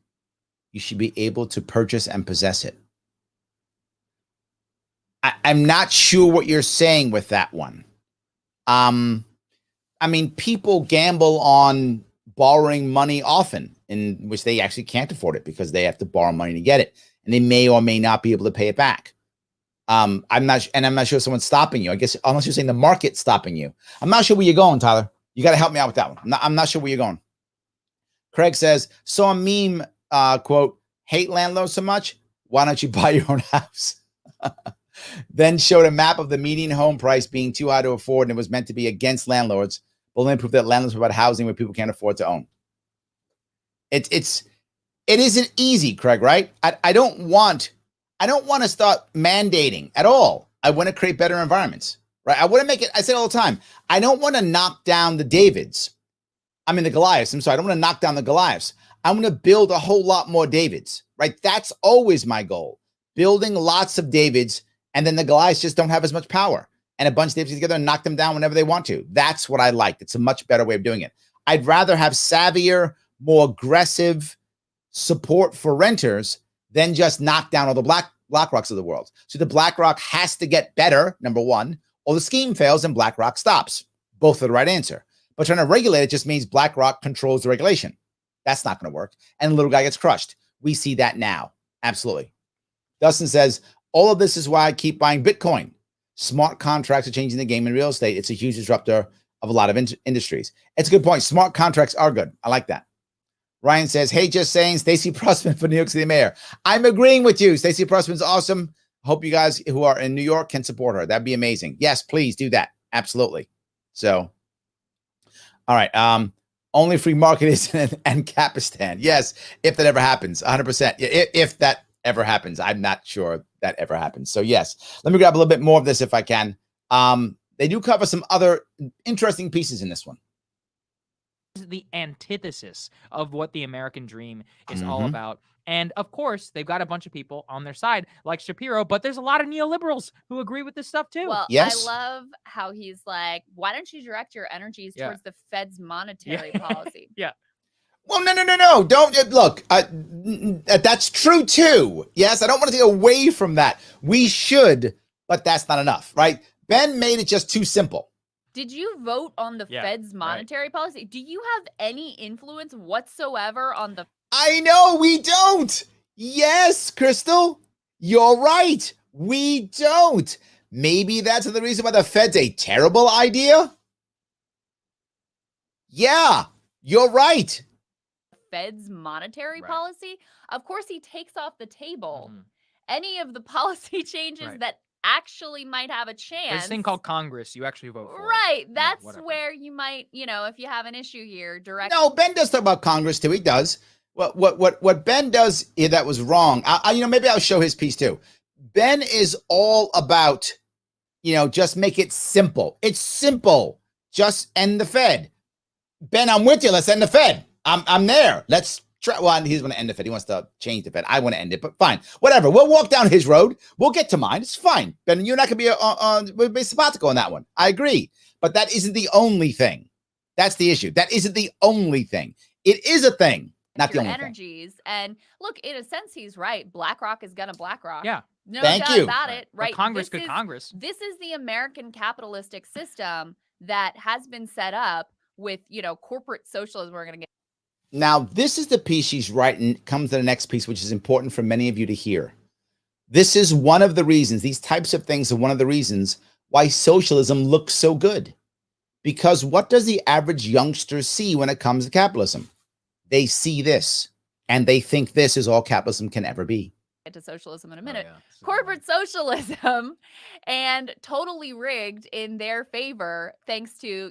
Speaker 1: you should be able to purchase and possess it. I'm not sure what you're saying with that one. People gamble on borrowing money often, in which they actually can't afford it because they have to borrow money to get it, and they may or may not be able to pay it back. I'm not sure if someone's stopping you. I guess unless you're saying the market's stopping you. I'm not sure where you're going, Tyler. You got to help me out with that one. I'm not sure where you're going. Craig says, saw a meme, quote, hate landlords so much, why don't you buy your own house? Then showed a map of the median home price being too high to afford, and it was meant to be against landlords, but only proof that landlords provide housing where people can't afford to own. It isn't easy, Craig, right? I don't want to start mandating at all. I want to create better environments, right? I want to make it, I say it all the time, I don't want to knock down the the Goliaths. I'm sorry, I don't want to knock down the Goliaths. I want to build a whole lot more Davids, right? That's always my goal. Building lots of Davids, and then the Goliaths just don't have as much power. And a bunch of Davids together and knock them down whenever they want to. That's what I like. It's a much better way of doing it. I'd rather have savvier, more aggressive support for renters than just knock down all the BlackRocks of the world. So the BlackRock has to get better, number one, or the scheme fails and BlackRock stops. Both are the right answer. But trying to regulate it just means BlackRock controls the regulation. That's not going to work. And the little guy gets crushed. We see that now. Absolutely. Dustin says, all of this is why I keep buying Bitcoin. Smart contracts are changing the game in real estate. It's a huge disruptor of a lot of industries. It's a good point. Smart contracts are good. I like that. Ryan says, hey, just saying, Stacey Pressman for New York City mayor. I'm agreeing with you. Stacey Pressman's awesome. Hope you guys who are in New York can support her. That'd be amazing. Yes, please do that. Absolutely. So, all right. Only free market is in Ancapistan. Yes, if that ever happens, 100%. If that ever happens. I'm not sure that ever happens. So yes, let me grab a little bit more of this if I can. They do cover some other interesting pieces in this one.
Speaker 3: The antithesis of what the American dream is all about. And of course, they've got a bunch of people on their side like Shapiro, but there's a lot of neoliberals who agree with this stuff too.
Speaker 2: Well,
Speaker 1: yes.
Speaker 2: I love how he's like, why don't you direct your energies towards the Fed's monetary policy?
Speaker 3: Yeah.
Speaker 1: Well, no. Don't look. That's true too. Yes, I don't want to take away from that. We should, but that's not enough, right? Ben made it just too simple.
Speaker 2: Did you vote on the Fed's monetary policy? Do you have any influence whatsoever on the?
Speaker 1: I know we don't. Yes, Kristal, you're right. We don't. Maybe that's the reason why the Fed's a terrible idea. Yeah, you're right.
Speaker 2: Fed's monetary policy. Of course, he takes off the table any of the policy changes that actually might have a chance.
Speaker 3: There's this thing called Congress. You actually vote for.
Speaker 2: Right. That's where you might, if you have an issue here, direct.
Speaker 1: No, Ben does talk about Congress too. He does. What Ben does that was wrong. Maybe I'll show his piece too. Ben is all about, just make it simple. It's simple. Just end the Fed. Ben, I'm with you. Let's end the Fed. I'm there. Let's try. Well, he's going to end the Fed. He wants to change the Fed. I want to end it, but fine. Whatever. We'll walk down his road. We'll get to mine. It's fine. Ben, you're not going to be sabbatical on that one. I agree. But that isn't the only thing. That's the issue. That isn't the only thing. It is a thing, not the only
Speaker 2: energies. Thing. And look, in a sense, he's right. BlackRock is going to BlackRock.
Speaker 3: Yeah.
Speaker 2: No doubt about it. Right.
Speaker 3: But Congress could Congress.
Speaker 2: This is the American capitalistic system that has been set up with, corporate socialism. We're going to get.
Speaker 1: Now, this is the piece she's writing. Comes to the next piece, which is important for many of you to hear. This is one of the reasons, these types of things are one of the reasons why socialism looks so good. Because what does the average youngster see when it comes to capitalism? They see this, and they think this is all capitalism can ever be.
Speaker 2: Get to socialism in a minute. Corporate socialism and totally rigged in their favor, thanks to,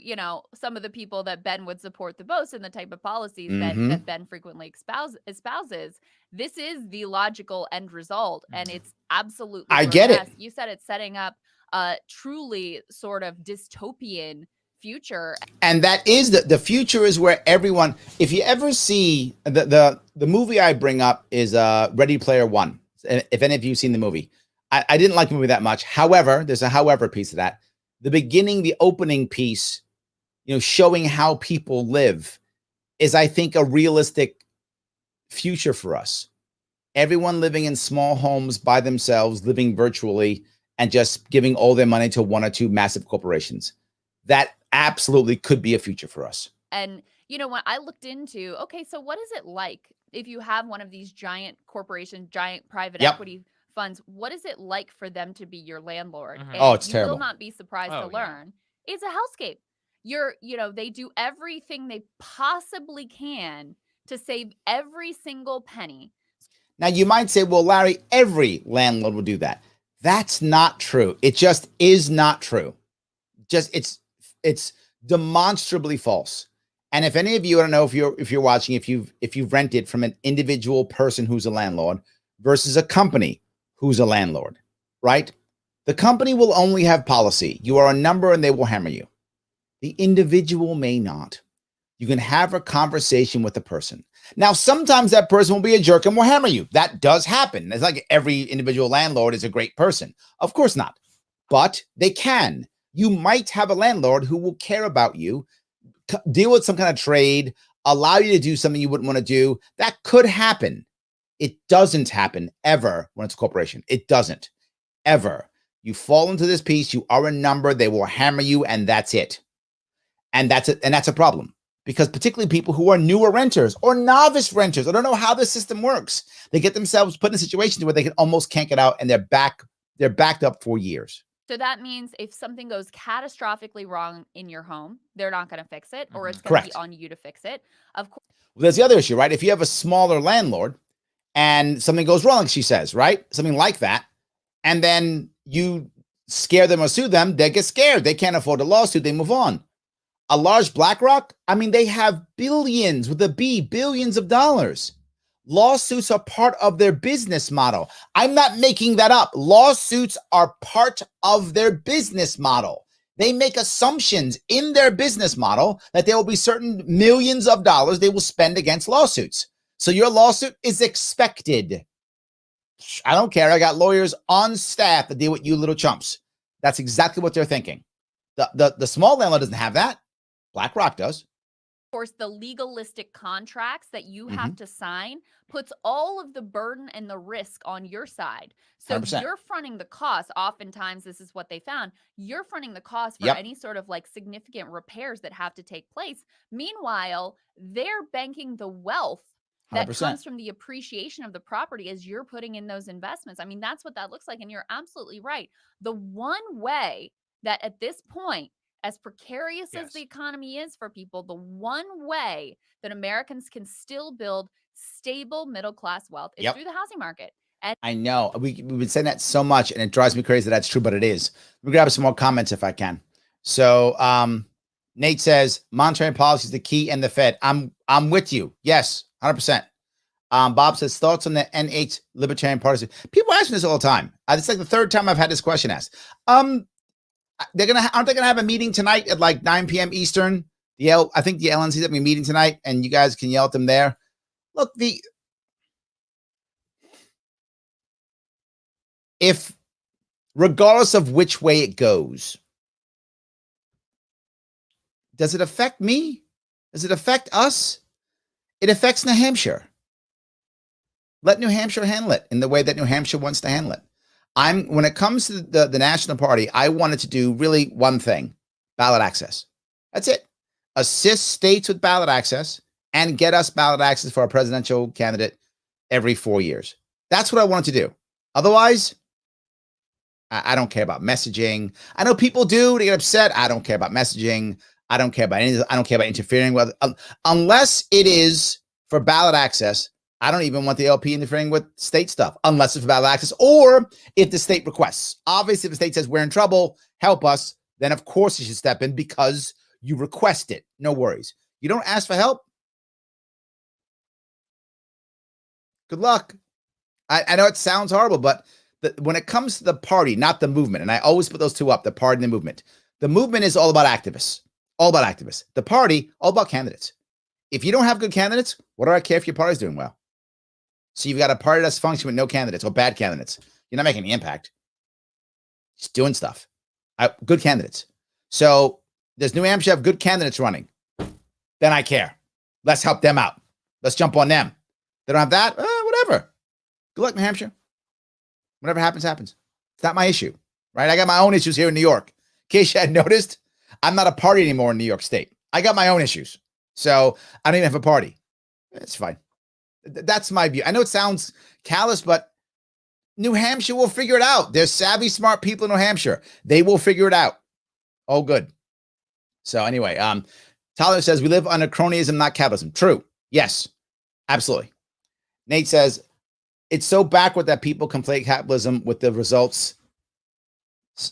Speaker 2: some of the people that Ben would support the most and the type of policies that Ben frequently espouses. This is the logical end result, and it's absolutely
Speaker 1: I get it.
Speaker 2: You said it's setting up a truly sort of dystopian future.
Speaker 1: And that is the future is where everyone, if you ever see the movie I bring up is Ready Player One. If any of you have seen the movie, I didn't like the movie that much. However, there's a however piece of that. The beginning, the opening piece, showing how people live is, I think, a realistic future for us. Everyone living in small homes by themselves, living virtually, and just giving all their money to one or two massive corporations. That absolutely could be a future for us.
Speaker 2: And, when I looked into, okay, so what is it like if you have one of these giant corporations, giant private equity funds, what is it like for them to be your landlord? And
Speaker 1: it's terrible.
Speaker 2: You will not be surprised to learn. It's a hellscape. They do everything they possibly can to save every single penny.
Speaker 1: Now you might say, well, Larry, every landlord will do that. That's not true. It just is not true. It's demonstrably false. And if any of you, I don't know if you're watching, if you've rented from an individual person who's a landlord versus a company who's a landlord, right? The company will only have policy. You are a number and they will hammer you. The individual may not. You can have a conversation with the person. Now, sometimes that person will be a jerk and will hammer you. That does happen. It's like every individual landlord is a great person. Of course not. But they can. You might have a landlord who will care about you, deal with some kind of trade, allow you to do something you wouldn't want to do. That could happen. It doesn't happen ever when it's a corporation. It doesn't ever. You fall into this piece. You are a number. They will hammer you, and that's it. And that's it. And that's a problem, because particularly people who are newer renters or novice renters, I don't know how the system works. They get themselves put in situations where they almost can't get out, and they're backed up for years.
Speaker 2: So that means if something goes catastrophically wrong in your home, they're not going to fix it, or it's going to be on you to fix it. Of course.
Speaker 1: Well, there's the other issue, right? If you have a smaller landlord and something goes wrong, she says, right? Something like that. And then you scare them or sue them, they get scared. They can't afford a lawsuit. They move on. A large BlackRock, they have billions with a B, billions of dollars. Lawsuits are part of their business model. I'm not making that up. Lawsuits are part of their business model. They make assumptions in their business model that there will be certain millions of dollars they will spend against lawsuits. So your lawsuit is expected. I don't care. I got lawyers on staff that deal with you little chumps. That's exactly what they're thinking. The small landlord doesn't have that. BlackRock does.
Speaker 2: Of course, the legalistic contracts that you have to sign puts all of the burden and the risk on your side. So
Speaker 1: 100%.
Speaker 2: You're fronting the cost. Oftentimes, this is what they found. You're fronting the cost for any sort of like significant repairs that have to take place. Meanwhile, they're banking the wealth that
Speaker 1: 100%.
Speaker 2: comes from the appreciation of the property as you're putting in those investments. I mean, that's what that looks like. And you're absolutely right. The one way that at this point, as precarious as the economy is for people, the one way that Americans can still build stable middle-class wealth is through the housing market. And
Speaker 1: I know we've been saying that so much, and it drives me crazy that that's true, but it is. Let me grab some more comments if I can. So Nate says monetary policy is the key and the Fed. I'm with you. Yes, 100%. Bob says thoughts on the NH Libertarian Party. People ask me this all the time. It's like the third time I've had this question asked. Aren't they gonna have a meeting tonight at like 9 p.m. Eastern? I think the LNC is having a meeting tonight, and you guys can yell at them there. Look, if regardless of which way it goes, does it affect me? Does it affect us? It affects New Hampshire. Let New Hampshire handle it in the way that New Hampshire wants to handle it. When it comes to the National Party, I wanted to do really one thing: ballot access. That's it. Assist states with ballot access and get us ballot access for a presidential candidate every 4 years. That's what I wanted to do. Otherwise, I don't care about messaging. I know people do. They get upset. I don't care about messaging. I don't care about anything. I don't care about interfering with, unless it is for ballot access. I don't even want the LP interfering with state stuff unless it's for ballot access or if the state requests. Obviously, if the state says we're in trouble, help us, then of course you should step in because you request it. No worries. You don't ask for help. Good luck. I know it sounds horrible, but when it comes to the party, not the movement, and I always put those two up, the party and the movement. The movement is all about activists. All about activists. The party, all about candidates. If you don't have good candidates, what do I care if your party's doing well? So you've got a party that's functioning with no candidates or bad candidates. You're not making any impact. Just doing stuff. Good candidates. So does New Hampshire have good candidates running? Then I care. Let's help them out. Let's jump on them. They don't have that? Whatever. Good luck, New Hampshire. Whatever happens, happens. It's not my issue, right? I got my own issues here in New York. In case you hadn't noticed, I'm not a party anymore in New York State. I got my own issues. So I don't even have a party. It's fine. That's my view. I know it sounds callous, but New Hampshire will figure it out. There's savvy, smart people in New Hampshire. They will figure it out. Oh, good. So anyway, Tyler says, we live under cronyism, not capitalism. True. Yes, absolutely. Nate says, it's so backward that people conflate capitalism with the results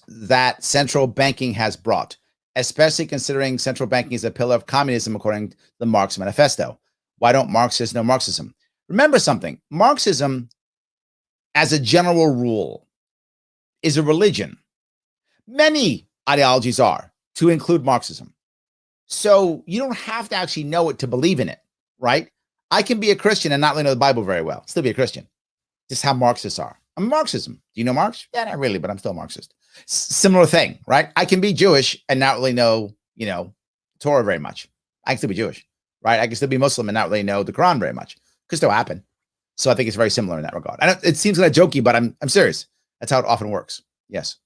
Speaker 1: that central banking has brought, especially considering central banking is a pillar of communism, according to the Marx Manifesto. Why don't Marxists know Marxism? Remember something. Marxism, as a general rule, is a religion. Many ideologies are, to include Marxism. So you don't have to actually know it to believe in it, right? I can be a Christian and not really know the Bible very well. Still be a Christian. Just how Marxists are. I'm Marxism. Do you know Marx? Yeah, not really, but I'm still Marxist. Similar thing, right? I can be Jewish and not really know, Torah very much. I can still be Jewish, right? I can still be Muslim and not really know the Quran very much. Could still happen. So I think it's very similar in that regard. I know it seems kind of jokey, but I'm serious. That's how it often works. Yes.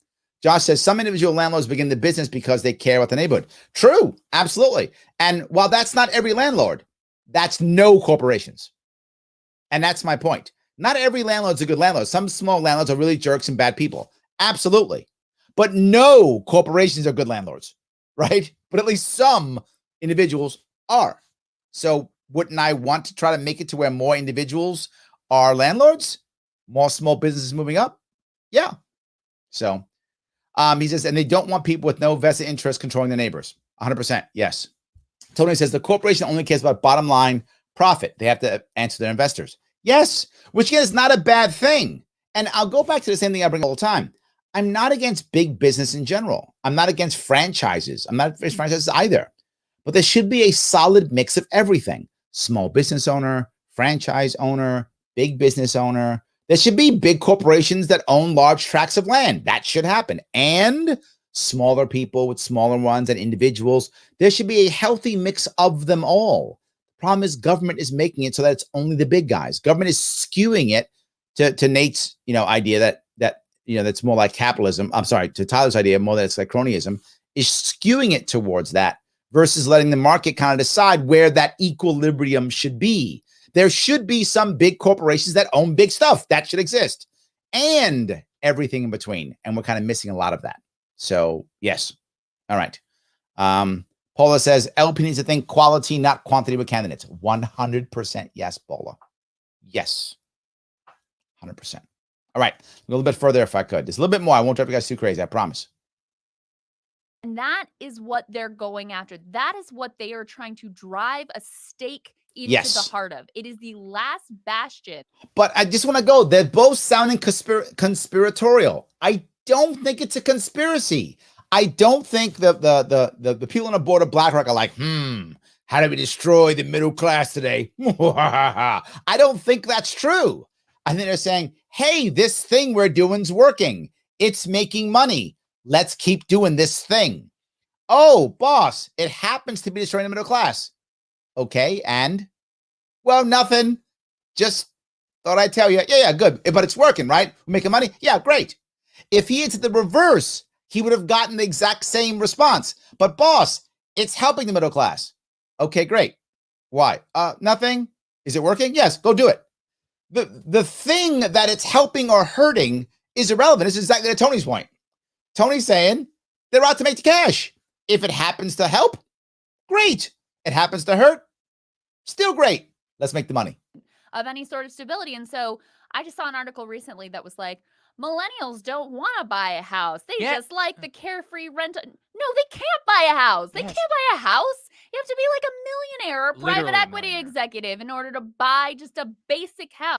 Speaker 1: Josh says some individual landlords begin the business because they care about the neighborhood. True. Absolutely. And while that's not every landlord, that's no corporations. And that's my point. Not every landlord's a good landlord. Some small landlords are really jerks and bad people. Absolutely. But no corporations are good landlords, right? But at least some individuals are. So wouldn't I want to try to make it to where more individuals are landlords? More small businesses moving up? Yeah. So he says, and they don't want people with no vested interest controlling their neighbors. 100%. Yes. Tony says the corporation only cares about bottom line profit. They have to answer their investors. Yes, which is not a bad thing. And I'll go back to the same thing I bring all the time. I'm not against big business in general. I'm not against franchises. I'm not against franchises either. But there should be a solid mix of everything. Small business owner, franchise owner, big business owner. There should be big corporations that own large tracts of land. That should happen. And smaller people with smaller ones and individuals. There should be a healthy mix of them all. The problem is government is making it so that it's only the big guys. Government is skewing it to Nate's, idea that that's more like capitalism. I'm sorry, to Tyler's idea, more that it's like cronyism, is skewing it towards that versus letting the market kind of decide where that equilibrium should be. There should be some big corporations that own big stuff. That should exist. And everything in between. And we're kind of missing a lot of that. So, yes. All right. Paula says, LP needs to think quality, not quantity with candidates. 100% yes, Paula. Yes. 100%. All right. A little bit further if I could. Just a little bit more. I won't drive you guys too crazy. I promise.
Speaker 2: And that is what they're going after. That is what they are trying to drive a stake into the heart of. It is the last bastion. But
Speaker 1: I just want to go. They're both sounding conspiratorial. I don't think it's a conspiracy. I don't think the people on the board of BlackRock are like, how do we destroy the middle class today? I don't think that's true. I think they're saying, hey, this thing we're doing is working. It's making money. Let's keep doing this thing. Oh, boss, it happens to be destroying the middle class. Okay, and? Well, nothing. Just thought I'd tell you. Yeah, good. But it's working, right? We're making money? Yeah, great. If he had said the reverse, he would have gotten the exact same response. But boss, it's helping the middle class. Okay, great. Why? Nothing. Is it working? Yes, go do it. The thing that it's helping or hurting is irrelevant. This is exactly Tony's point. Tony's saying they're out to make the cash. If it happens to help, great. It happens to hurt, still great. Let's make the money.
Speaker 2: Of any sort of stability. And so I just saw an article recently that was like, millennials don't want to buy a house. They just like the carefree rent. No, they can't buy a house. They can't buy a house. You have to be like a millionaire or private equity executive in order to buy just a basic house.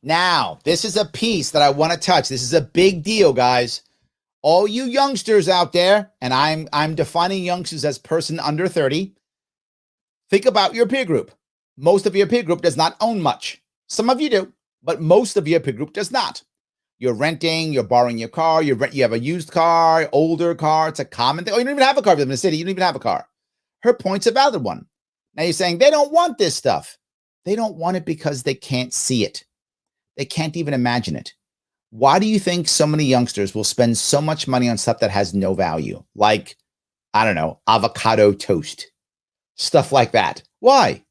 Speaker 1: Now, this is a piece that I want to touch. This is a big deal, guys. All you youngsters out there, and I'm defining youngsters as person under 30. Think about your peer group. Most of your peer group does not own much. Some of you do, but most of your peer group does not. You're renting, you're borrowing your car, you have a used car, older car. It's a common thing. Oh, you don't even have a car in the city. You don't even have a car. Her point's a valid one. Now you're saying they don't want this stuff. They don't want it because they can't see it. They can't even imagine it. Why do you think so many youngsters will spend so much money on stuff that has no value? Like, I don't know, avocado toast, stuff like that. Why?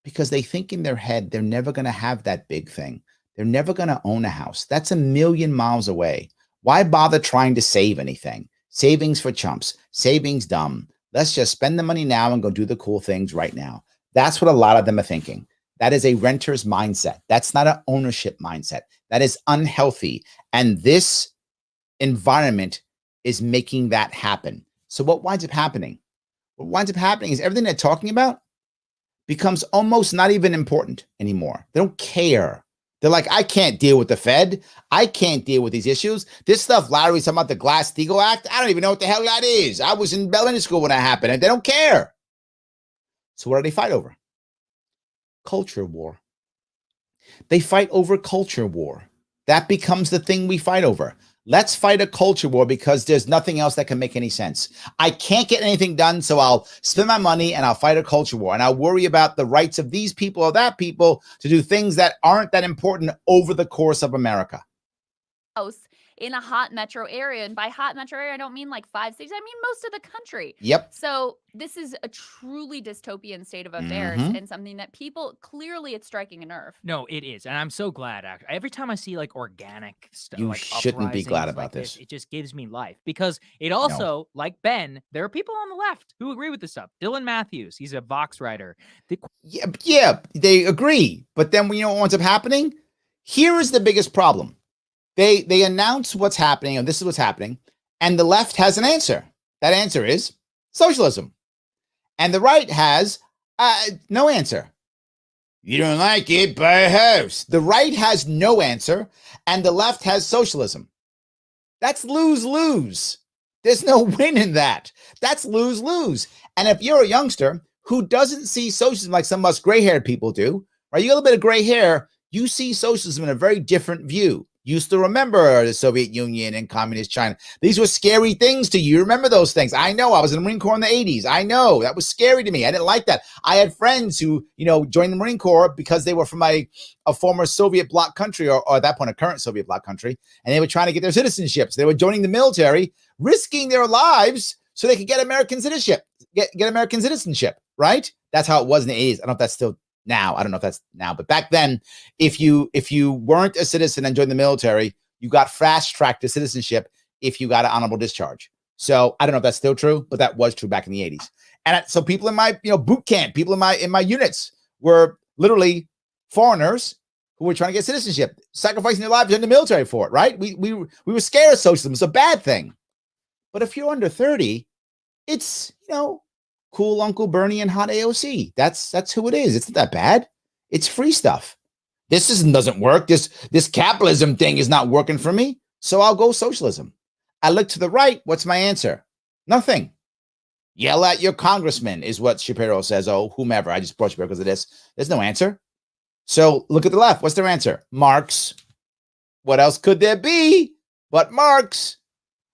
Speaker 1: Because they think in their head they're never going to have that big thing. They're never going to own a house. That's a million miles away. Why bother trying to save anything? Savings for chumps. Savings dumb. Let's just spend the money now and go do the cool things right now. That's what a lot of them are thinking. That is a renter's mindset. That's not an ownership mindset. That is unhealthy. And this environment is making that happen. So what winds up happening? What winds up happening is everything they're talking about becomes almost not even important anymore. They don't care. They're like, I can't deal with the Fed. I can't deal with these issues. This stuff Larry's talking about, the Glass-Steagall Act, I don't even know what the hell that is. I was in elementary school when that happened, and they don't care. So what do they fight over? Culture war. They fight over culture war. That becomes the thing we fight over. Let's fight a culture war because there's nothing else that can make any sense. I can't get anything done, so I'll spend my money and I'll fight a culture war. And I'll worry about the rights of these people or that people to do things that aren't that important over the course of America.
Speaker 2: In a hot metro area. And by hot metro area, I don't mean like 5 cities. I mean most of the country.
Speaker 1: Yep.
Speaker 2: So this is a truly dystopian state of affairs and something that people, clearly it's striking a nerve.
Speaker 3: No, it is. And I'm so glad. Every time I see like organic stuff,
Speaker 1: you
Speaker 3: like
Speaker 1: shouldn't be glad about this.
Speaker 3: It just gives me life because it also, like Ben, there are people on the left who agree with this stuff. Dylan Matthews, he's a Vox writer.
Speaker 1: Yeah, they agree. But then you know what ends up happening? Here is the biggest problem. They announce what's happening, and this is what's happening, and the left has an answer. That answer is socialism. And the right has no answer. You don't like it, buy a house. The right has no answer, and the left has socialism. That's lose-lose. There's no win in that. That's lose-lose. And if you're a youngster who doesn't see socialism like some of us gray-haired people do, right? You got a little bit of gray hair, you see socialism in a very different view. You used to remember the Soviet Union and communist China. These were scary things to you. Remember those things. I know. I was in the Marine Corps in the 80s. I know. That was scary to me. I didn't like that. I had friends who, joined the Marine Corps because they were from a former Soviet bloc country, or at that point, a current Soviet bloc country, and they were trying to get their citizenships. They were joining the military, risking their lives so they could get American citizenship, get American citizenship, right? That's how it was in the 80s. I don't know if that's still now. I don't know if that's now, but back then, if you weren't a citizen and joined the military, you got fast tracked to citizenship if you got an honorable discharge. So I don't know if that's still true, but that was true back in the 80s. And so people in my boot camp, people in my units were literally foreigners who were trying to get citizenship, sacrificing their lives in the military for it. Right? We were scared of socialism. It's a bad thing. But if you're under 30, it's cool Uncle Bernie and hot AOC. That's who it is. It's not that bad. It's free stuff. This doesn't work. This capitalism thing is not working for me. So I'll go socialism. I look to the right. What's my answer? Nothing. Yell at your congressman is what Shapiro says. Oh, whomever. I just brought Shapiro because of this. There's no answer. So look at the left. What's their answer? Marx. What else could there be but Marx?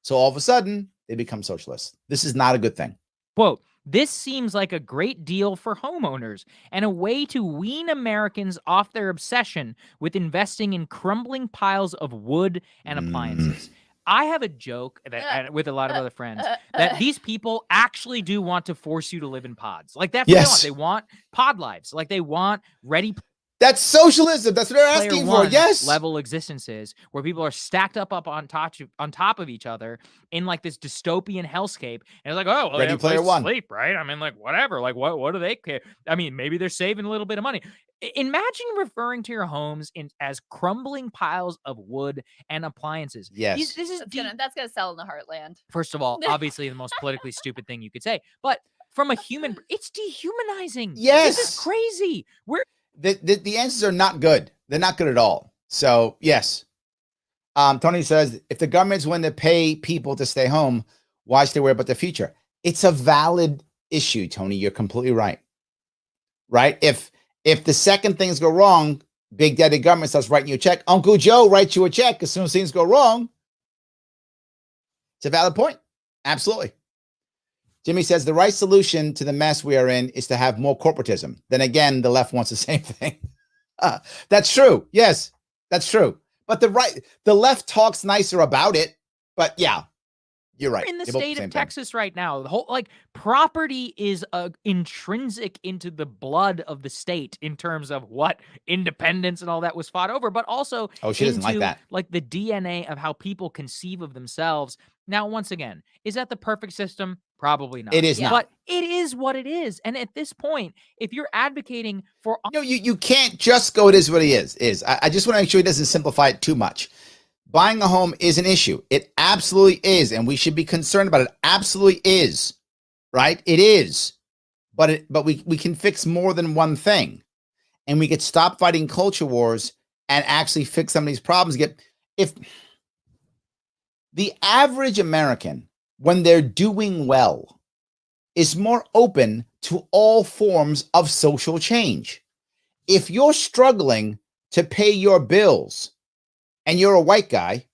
Speaker 1: So all of a sudden, they become socialists. This is not a good thing.
Speaker 3: Quote, this seems like a great deal for homeowners and a way to wean Americans off their obsession with investing in crumbling piles of wood and appliances. I have a joke that with a lot of other friends that these people actually do want to force you to live in pods. Like that's what they want. They want pod lives. Like they want ready.
Speaker 1: That's socialism. That's what they're asking for. Yes.
Speaker 3: Level existences where people are stacked up on top of each other in like this dystopian hellscape. And it's like, oh, well,
Speaker 1: Ready Player One.
Speaker 3: Sleep, right? I mean, like whatever. Like what do they care? I mean, maybe they're saving a little bit of money. Imagine referring to your homes as crumbling piles of wood and appliances.
Speaker 1: Yes.
Speaker 2: That's gonna sell in the heartland.
Speaker 3: First of all, obviously the most politically stupid thing you could say, but from a human, it's dehumanizing.
Speaker 1: Yes.
Speaker 3: This is crazy.
Speaker 1: The answers are not good. They're not good at all. So yes. Tony says, if the government's willing to pay people to stay home, why should they worry about the future? It's a valid issue, Tony. You're completely right. Right? If the second things go wrong, Big Daddy government starts writing you a check. Uncle Joe writes you a check as soon as things go wrong. It's a valid point. Absolutely. Jimmy says the right solution to the mess we are in is to have more corporatism. Then again, the left wants the same thing. That's true. Yes, that's true. But the left talks nicer about it. But yeah, you're right.
Speaker 3: In the state of Texas right now, the whole property is intrinsic into the blood of the state in terms of what independence and all that was fought over, but also
Speaker 1: she doesn't like that.
Speaker 3: Like the DNA of how people conceive of themselves. Now, once again, is that the perfect system? Probably not.
Speaker 1: It is not.
Speaker 3: But it is what it is. And at this point, if you're advocating for...
Speaker 1: you can't just go, it is what it is. I just want to make sure he doesn't simplify it too much. Buying a home is an issue. It absolutely is. And we should be concerned about it. Absolutely is. Right? It is. But we can fix more than one thing. And we could stop fighting culture wars and actually fix some of these problems. If the average American, when they're doing well, is more open to all forms of social change. If you're struggling to pay your bills and you're a white guy,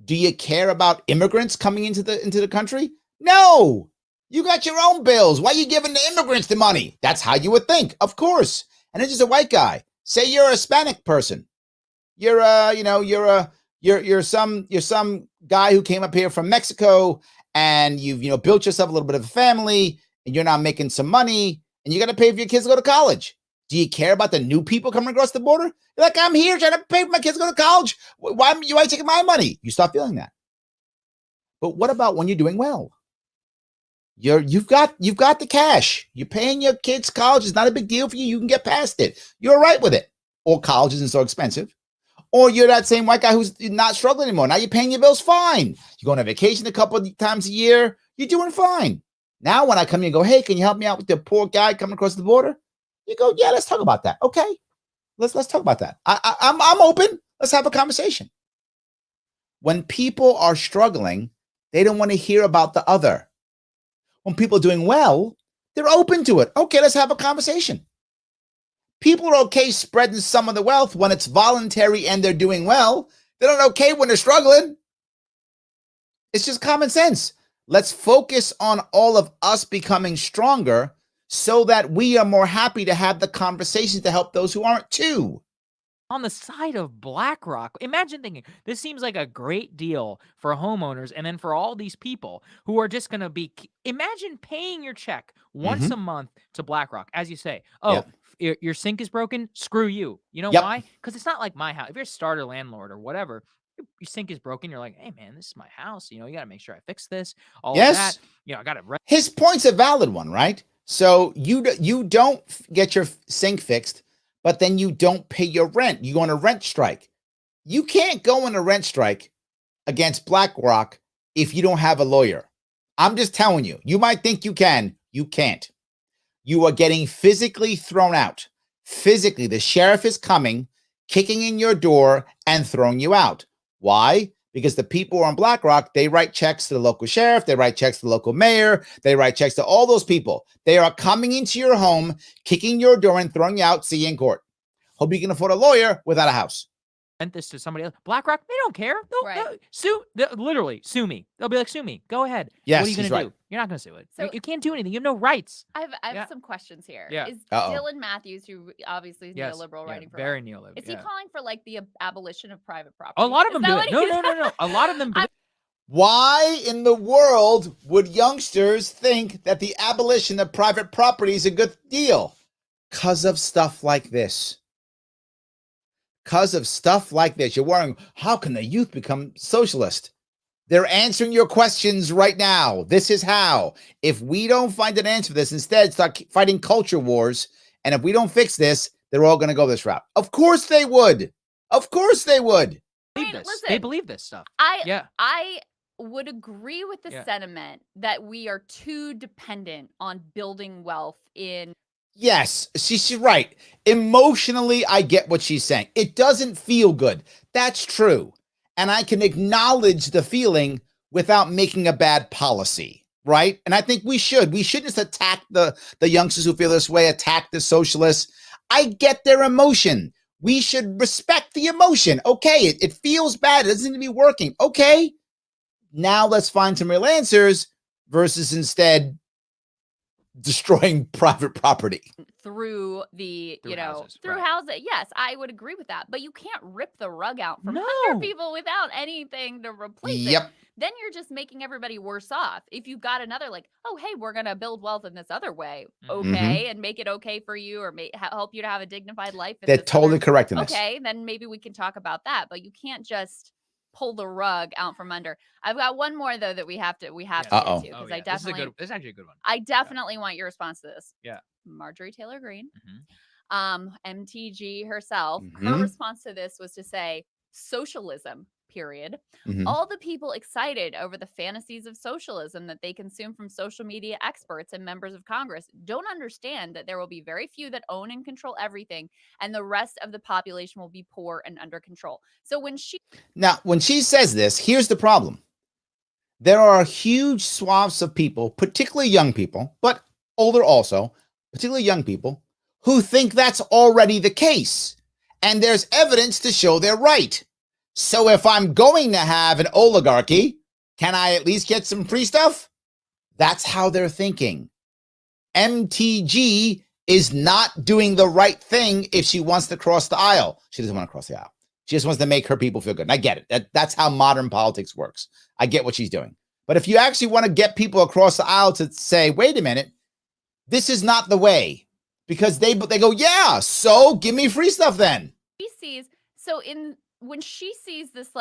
Speaker 1: do you care about immigrants coming into the country? No. You got your own bills. Why are you giving the immigrants the money? That's how you would think, of course. And it's just a white guy. Say you're a Hispanic person. You're some guy who came up here from Mexico, and you've built yourself a little bit of a family, and you're now making some money, and you got to pay for your kids to go to college. Do you care about the new people coming across the border? You're like, I'm here trying to pay for my kids to go to college. Why are you taking my money? You stop feeling that. But what about when you're doing well? You've got the cash. You're paying your kids college. It's not a big deal for you. You can get past it. You're all right with it. Or college isn't so expensive. Or you're that same white guy who's not struggling anymore. Now you're paying your bills fine. You're going on vacation a couple of times a year. You're doing fine. Now when I come here and go, hey, can you help me out with the poor guy coming across the border? You go, yeah, let's talk about that. Okay, let's talk about that. I'm open. Let's have a conversation. When people are struggling, they don't want to hear about the other. When people are doing well, they're open to it. Okay, let's have a conversation. People are okay spreading some of the wealth when it's voluntary and they're doing well. They're not okay when they're struggling. It's just common sense. Let's focus on all of us becoming stronger so that we are more happy to have the conversations to help those who aren't too.
Speaker 3: On the side of BlackRock, imagine thinking, this seems like a great deal for homeowners and then for all these people who are just going to be, imagine paying your check once a month to BlackRock. As you say, oh, your sink is broken, screw you. You know why? Because it's not like my house. If you're a starter landlord or whatever, your sink is broken, you're like, hey, man, this is my house. You know, you got to make sure I fix this. All of that. You know, I got to.
Speaker 1: His point's a valid one, right? So you don't get your sink fixed, but then you don't pay your rent. You go on a rent strike. You can't go on a rent strike against BlackRock if you don't have a lawyer. I'm just telling you. You might think you can. You can't. You are getting physically thrown out. Physically, the sheriff is coming, kicking in your door, and throwing you out. Why? Because the people on BlackRock, they write checks to the local sheriff, they write checks to the local mayor, they write checks to all those people. They are coming into your home, kicking your door and throwing you out, see you in court. Hope you can afford a lawyer without a house.
Speaker 3: Sent this to somebody else. BlackRock, they don't care. They'll literally sue me. They'll be like, sue me. Go ahead.
Speaker 1: Yes,
Speaker 3: what are you going to do? You're not going to sue it. So, you can't do anything. You have no rights.
Speaker 2: I have some questions here.
Speaker 3: Yeah.
Speaker 2: Is Dylan Matthews, who obviously is neoliberal, writing for
Speaker 3: very neoliberal.
Speaker 2: Is he calling for like the abolition of private property?
Speaker 3: A lot of them do it. No. A lot of them do it.
Speaker 1: Why in the world would youngsters think that the abolition of private property is a good deal? Because of stuff like this. Because of stuff like this. You're wondering, how can the youth become socialist? They're answering your questions right now. This is how. If we don't find an answer for this, instead start fighting culture wars, and if we don't fix this, they're all going to go this route. Of course they would. Of course they would.
Speaker 2: Listen,
Speaker 3: they believe this stuff.
Speaker 2: I would agree with the sentiment that we are too dependent on building wealth in.
Speaker 1: Yes, she's right. Emotionally, I get what she's saying. It doesn't feel good. That's true. And I can acknowledge the feeling without making a bad policy, right? And I think we should. We shouldn't just attack the youngsters who feel this way, attack the socialists. I get their emotion. We should respect the emotion. Okay, it feels bad. It doesn't seem to be working. Okay, now let's find some real answers versus instead destroying private property
Speaker 2: through houses. Yes, I would agree with that. But you can't rip the rug out from under people without anything to replace it. Then you're just making everybody worse off. If you've got another oh, hey, we're going to build wealth in this other way. Okay. And make it okay for you or help you to have a dignified life.
Speaker 1: They're totally correct in this.
Speaker 2: Okay. Then maybe we can talk about that. But you can't just pull the rug out from under. I've got one more though that we have to get to because I definitely
Speaker 3: this is actually a good one.
Speaker 2: I definitely want your response to this.
Speaker 3: Yeah.
Speaker 2: Marjorie Taylor Greene, MTG herself, her response to this was to say socialism, period. All the people excited over the fantasies of socialism that they consume from social media experts and members of Congress don't understand that there will be very few that own and control everything, and the rest of the population will be poor and under control. So when she says this, here's the problem. There are huge swaths of people, particularly young people, but older also, particularly young people, who think that's already the case. And there's evidence to show they're right. So if I'm going to have an oligarchy, can I at least get some free stuff? That's how they're thinking. MTG is not doing the right thing if she wants to cross the aisle. She doesn't want to cross the aisle. She just wants to make her people feel good. And I get it. That's how modern politics works. I get what she's doing. But if you actually want to get people across the aisle to say, wait a minute, this is not the way. Because they go, yeah, so give me free stuff then. When she sees this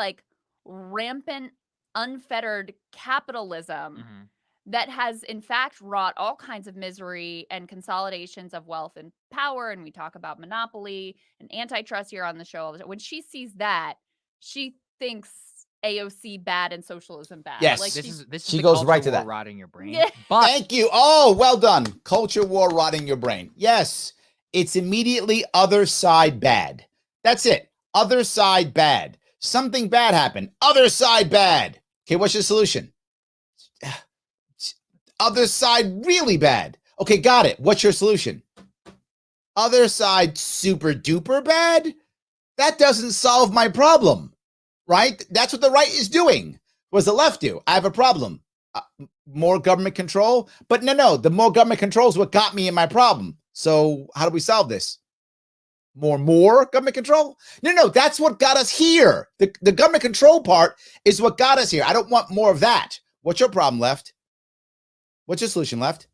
Speaker 2: rampant, unfettered capitalism that has in fact wrought all kinds of misery and consolidations of wealth and power, and we talk about monopoly and antitrust here on the show all the time. When she sees that, she thinks AOC bad and socialism bad.
Speaker 1: Yes, she goes right to that.
Speaker 3: Rotting your brain.
Speaker 2: Yeah.
Speaker 3: But
Speaker 1: thank you. Oh, well done. Culture war rotting your brain. Yes. it's immediately other side bad. That's it. Other side bad. Something bad happened. Other side bad. Okay, what's your solution? Other side really bad. Okay, got it. What's your solution? Other side super duper bad? That doesn't solve my problem, right? That's what the right is doing. What does the left do? I have a problem. More government control? But no, the more government control is what got me in my problem. So how do we solve this? More government control? No, that's what got us here. The government control part is what got us here. I don't want more of that. What's your problem, left? What's your solution, left?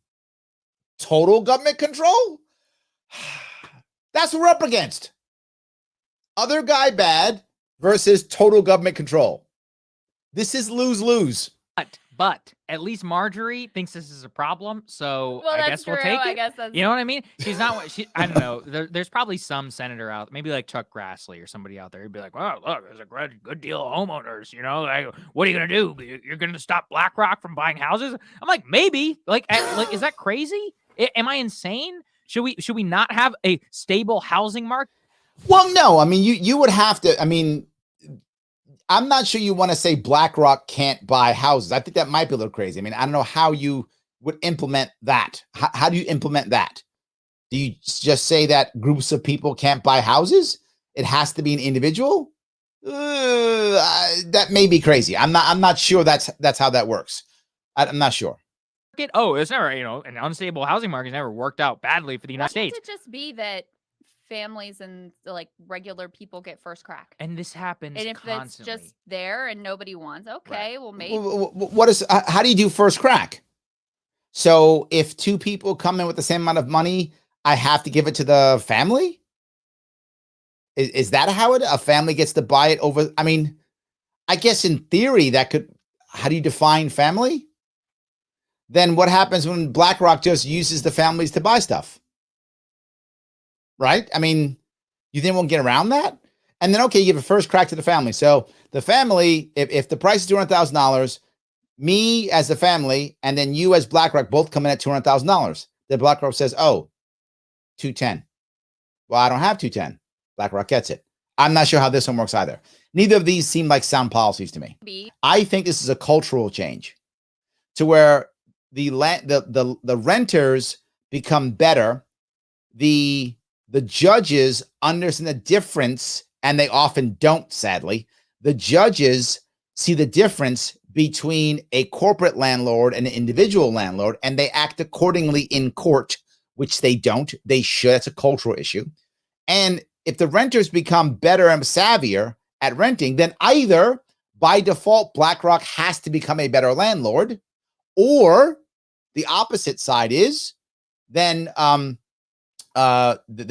Speaker 1: Total government control? That's what we're up against. Other guy bad versus total government control. This is lose-lose.
Speaker 3: But at least Marjorie thinks this is a problem, so
Speaker 2: Well,
Speaker 3: I
Speaker 2: that's
Speaker 3: guess we'll
Speaker 2: true.
Speaker 3: take
Speaker 2: I
Speaker 3: it.
Speaker 2: guess that's
Speaker 3: You know what I mean? She's not. I don't know. There's probably some senator out, maybe like Chuck Grassley or somebody out there. He'd be like, "Well, look, there's a good deal of homeowners. You know, like, what are you gonna do? You're gonna stop BlackRock from buying houses?" I'm like, maybe. Like, is that crazy? Am I insane? Should we not have a stable housing market?
Speaker 1: Well, no. I mean, you would have to. I mean, I'm not sure you want to say BlackRock can't buy houses. I think that might be a little crazy. I mean, I don't know how you would implement that. How do you implement that? Do you just say that groups of people can't buy houses? It has to be an individual? That may be crazy. I'm not sure that's how that works. I'm not sure.
Speaker 3: Oh, it's never, an unstable housing market has never worked out badly for the United States.
Speaker 2: Why can't it just be that families and like regular people get first crack?
Speaker 3: And this happens
Speaker 2: And if
Speaker 3: constantly.
Speaker 2: it's just there and nobody wants, okay, well maybe.
Speaker 1: How do you do first crack? So if two people come in with the same amount of money, I have to give it to the family? Is that how a family gets to buy it over? I mean, I guess in theory that could. How do you define family? Then what happens when BlackRock just uses the families to buy stuff? Right? I mean, you think we'll get around that? And then, okay, you give a first crack to the family. So the family, if the price is $200,000, me as the family, and then you as BlackRock both come in at $200,000. The BlackRock says, oh, 210. Well, I don't have 210. BlackRock gets it. I'm not sure how this one works either. Neither of these seem like sound policies to me. I think this is a cultural change to where the renters become better. The judges understand the difference, and they often don't, sadly. The judges see the difference between a corporate landlord and an individual landlord, and they act accordingly in court, which they don't. They should. It's a cultural issue. And if the renters become better and savvier at renting, then either by default, BlackRock has to become a better landlord, or the opposite side is then the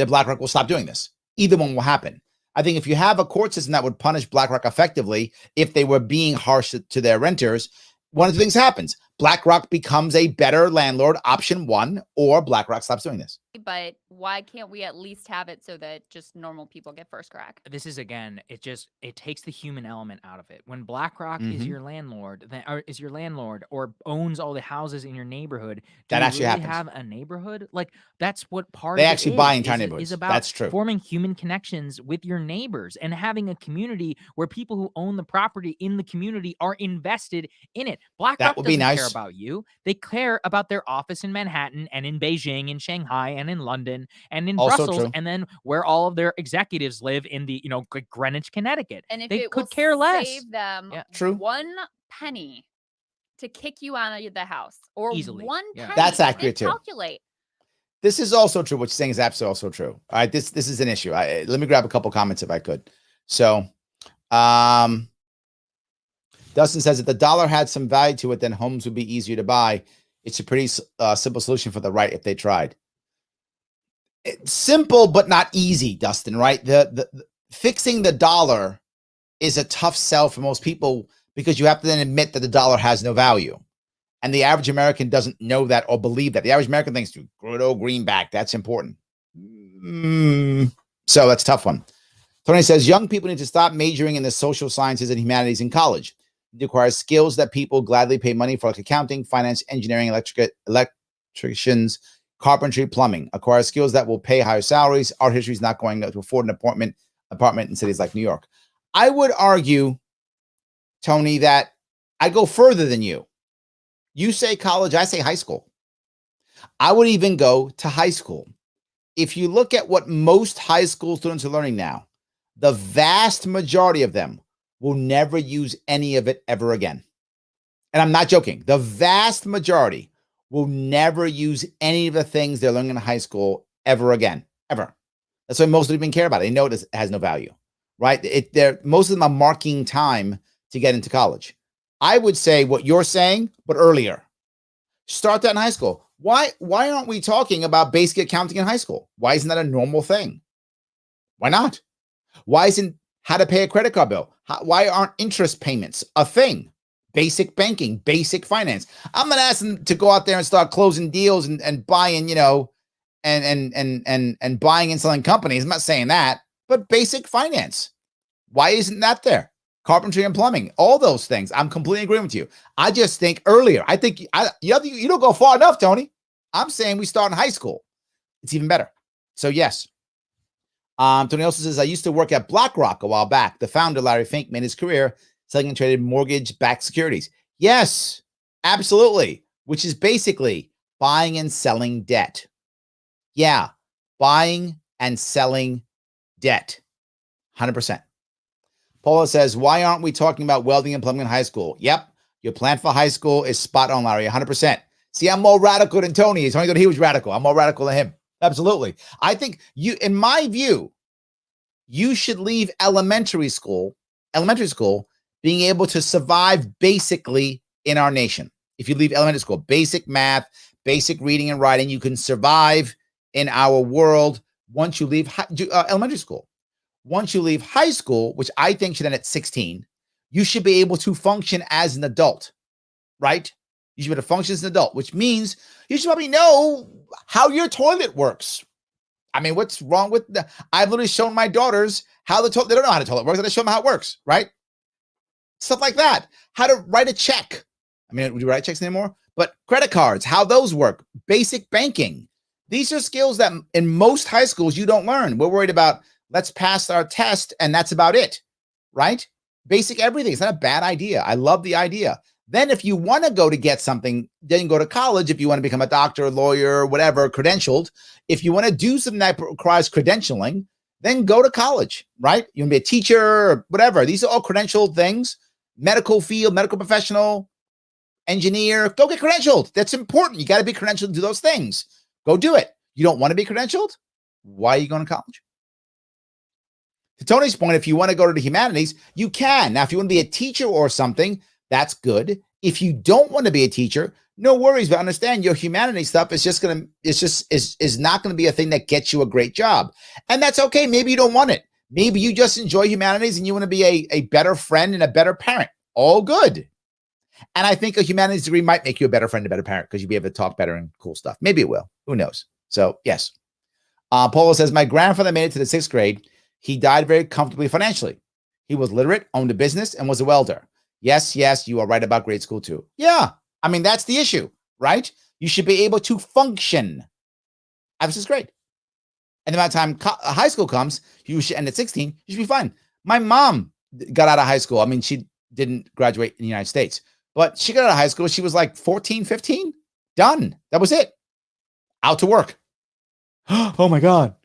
Speaker 1: BlackRock will stop doing this. Either one will happen. I think if you have a court system that would punish BlackRock effectively if they were being harsh to their renters, one of the things happens. BlackRock becomes a better landlord, option one, or BlackRock stops doing this.
Speaker 2: But why can't we at least have it so that just normal people get first crack?
Speaker 3: This is, again, it takes the human element out of it. When BlackRock is your landlord, or owns all the houses in your neighborhood,
Speaker 1: that actually
Speaker 3: really
Speaker 1: happens.
Speaker 3: Have a neighborhood? Like, that's what part
Speaker 1: they
Speaker 3: of
Speaker 1: actually
Speaker 3: it
Speaker 1: buy entire neighborhoods.
Speaker 3: Is about
Speaker 1: that's true.
Speaker 3: Forming human connections with your neighbors and having a community where people who own the property in the community are invested in it. BlackRock doesn't care about you. They care about their office in Manhattan and in Beijing and Shanghai and in London and in
Speaker 1: also
Speaker 3: Brussels,
Speaker 1: true.
Speaker 3: and then where all of their executives live in the, Greenwich, Connecticut.
Speaker 2: And if
Speaker 3: they
Speaker 2: it
Speaker 3: could
Speaker 2: will
Speaker 3: care less.
Speaker 2: Save them
Speaker 1: true.
Speaker 2: 1 penny to kick you out of the house, or
Speaker 3: easily
Speaker 2: 1 penny.
Speaker 1: That's accurate too.
Speaker 2: Calculate.
Speaker 1: This is also true. What you're saying is absolutely also true. All right, this is an issue. Let me grab a couple comments if I could. So, Dustin says if the dollar had some value to it, then homes would be easier to buy. It's a pretty simple solution for the right if they tried. It's simple, but not easy, Dustin, right? The fixing the dollar is a tough sell for most people because you have to then admit that the dollar has no value. And the average American doesn't know that or believe that. The average American thinks, good old greenback, that's important. So that's a tough one. Tony says, young people need to stop majoring in the social sciences and humanities in college. It requires skills that people gladly pay money for, like accounting, finance, engineering, electricians, carpentry, plumbing. Acquire skills that will pay higher salaries. Art history is not going to afford an apartment in cities like New York. I would argue, Tony, that I go further than you. You say college, I say high school. I would even go to high school. If you look at what most high school students are learning now, the vast majority of them will never use any of it ever again. And I'm not joking. The vast majority will never use any of the things they're learning in high school ever again, ever. That's why most of them even care about it. They know it has no value, right? Most of them are marking time to get into college. I would say what you're saying, but earlier. Start that in high school. Why aren't we talking about basic accounting in high school? Why isn't that a normal thing? Why not? Why isn't how to pay a credit card bill? Why aren't interest payments a thing? Basic banking, basic finance. I'm not asking them to go out there and start closing deals and buying, and buying and selling companies. I'm not saying that, but basic finance. Why isn't that there? Carpentry and plumbing, all those things. I'm completely agreeing with you. I just think earlier. I think you don't go far enough, Tony. I'm saying we start in high school. It's even better. So yes. Tony also says, I used to work at BlackRock a while back. The founder, Larry Fink, made his career selling and traded mortgage-backed securities. Yes, absolutely. Which is basically buying and selling debt. Yeah, buying and selling debt. 100%. Paula says, why aren't we talking about welding and plumbing in high school? Yep, your plan for high school is spot on, Larry, 100%. See, I'm more radical than Tony. Tony thought he was radical. I'm more radical than him. Absolutely. I think in my view, you should leave elementary school being able to survive basically in our nation. If you leave elementary school, basic math, basic reading and writing, you can survive in our world once you leave elementary school. Once you leave high school, which I think should end at 16, you should be able to function as an adult, right? You should be able to function as an adult, which means you should probably know how your toilet works. I mean, what's wrong with I've literally shown my daughters how they don't know how the toilet works. I show them how it works, right? Stuff like that. How to write a check. I mean, do you write checks anymore? But credit cards, how those work. Basic banking. These are skills that in most high schools you don't learn. We're worried about let's pass our test and that's about it, right? Basic everything. It's not a bad idea. I love the idea. Then if you want to go to get something, then go to college. If you want to become a doctor, lawyer, whatever, credentialed. If you want to do something that requires credentialing, then go to college, right? You want to be a teacher or whatever. These are all credentialed things. Medical field, medical professional, engineer, go get credentialed. That's important. You got to be credentialed to do those things. Go do it. You don't want to be credentialed? Why are you going to college? To Tony's point, if you want to go to the humanities, you can. Now, if you want to be a teacher or something, that's good. If you don't want to be a teacher, no worries, but understand your humanities stuff is is not going to be a thing that gets you a great job. And that's okay. Maybe you don't want it. Maybe you just enjoy humanities and you want to be a better friend and a better parent. All good. And I think a humanities degree might make you a better friend and a better parent because you'll be able to talk better and cool stuff. Maybe it will. Who knows? So, yes. Paula says, my grandfather made it to the 6th grade. He died very comfortably financially. He was literate, owned a business, and was a welder. Yes, you are right about grade school too. Yeah, I mean, that's the issue, right? You should be able to function. This is great. And by the time high school comes, you should end at 16. You should be fine. My mom got out of high school. I mean, she didn't graduate in the United States, but she got out of high school. She was like 14, 15. Done. That was it. Out to work. Oh my God.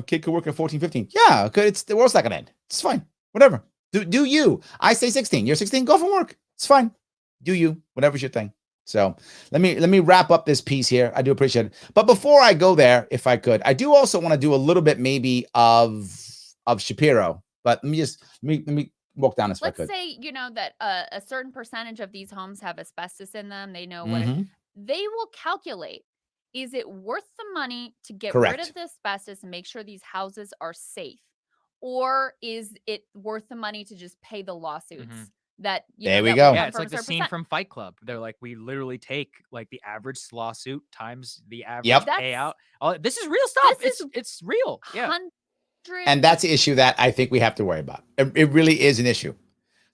Speaker 1: Kid could work at 14, 15. Yeah, good. The world's not going to end. It's fine. Whatever. Do you. I say 16. You're 16. Go from work. It's fine. Do you. Whatever's your thing. So let me wrap up this piece here. I do appreciate it. But before I go there, if I could, I do also want to do a little bit maybe of Shapiro. But let me walk down this if I could.
Speaker 2: Let's say, that a certain percentage of these homes have asbestos in them. They know what they will calculate. Is it worth the money to get rid of the asbestos and make sure these houses are safe? Or is it worth the money to just pay the lawsuits? That
Speaker 1: there we go.
Speaker 3: Yeah, it's like the scene from Fight Club. They're like, we literally take like the average lawsuit times the average payout. This is real stuff. It's real. Yeah.
Speaker 1: And that's the issue that I think we have to worry about. It really is an issue.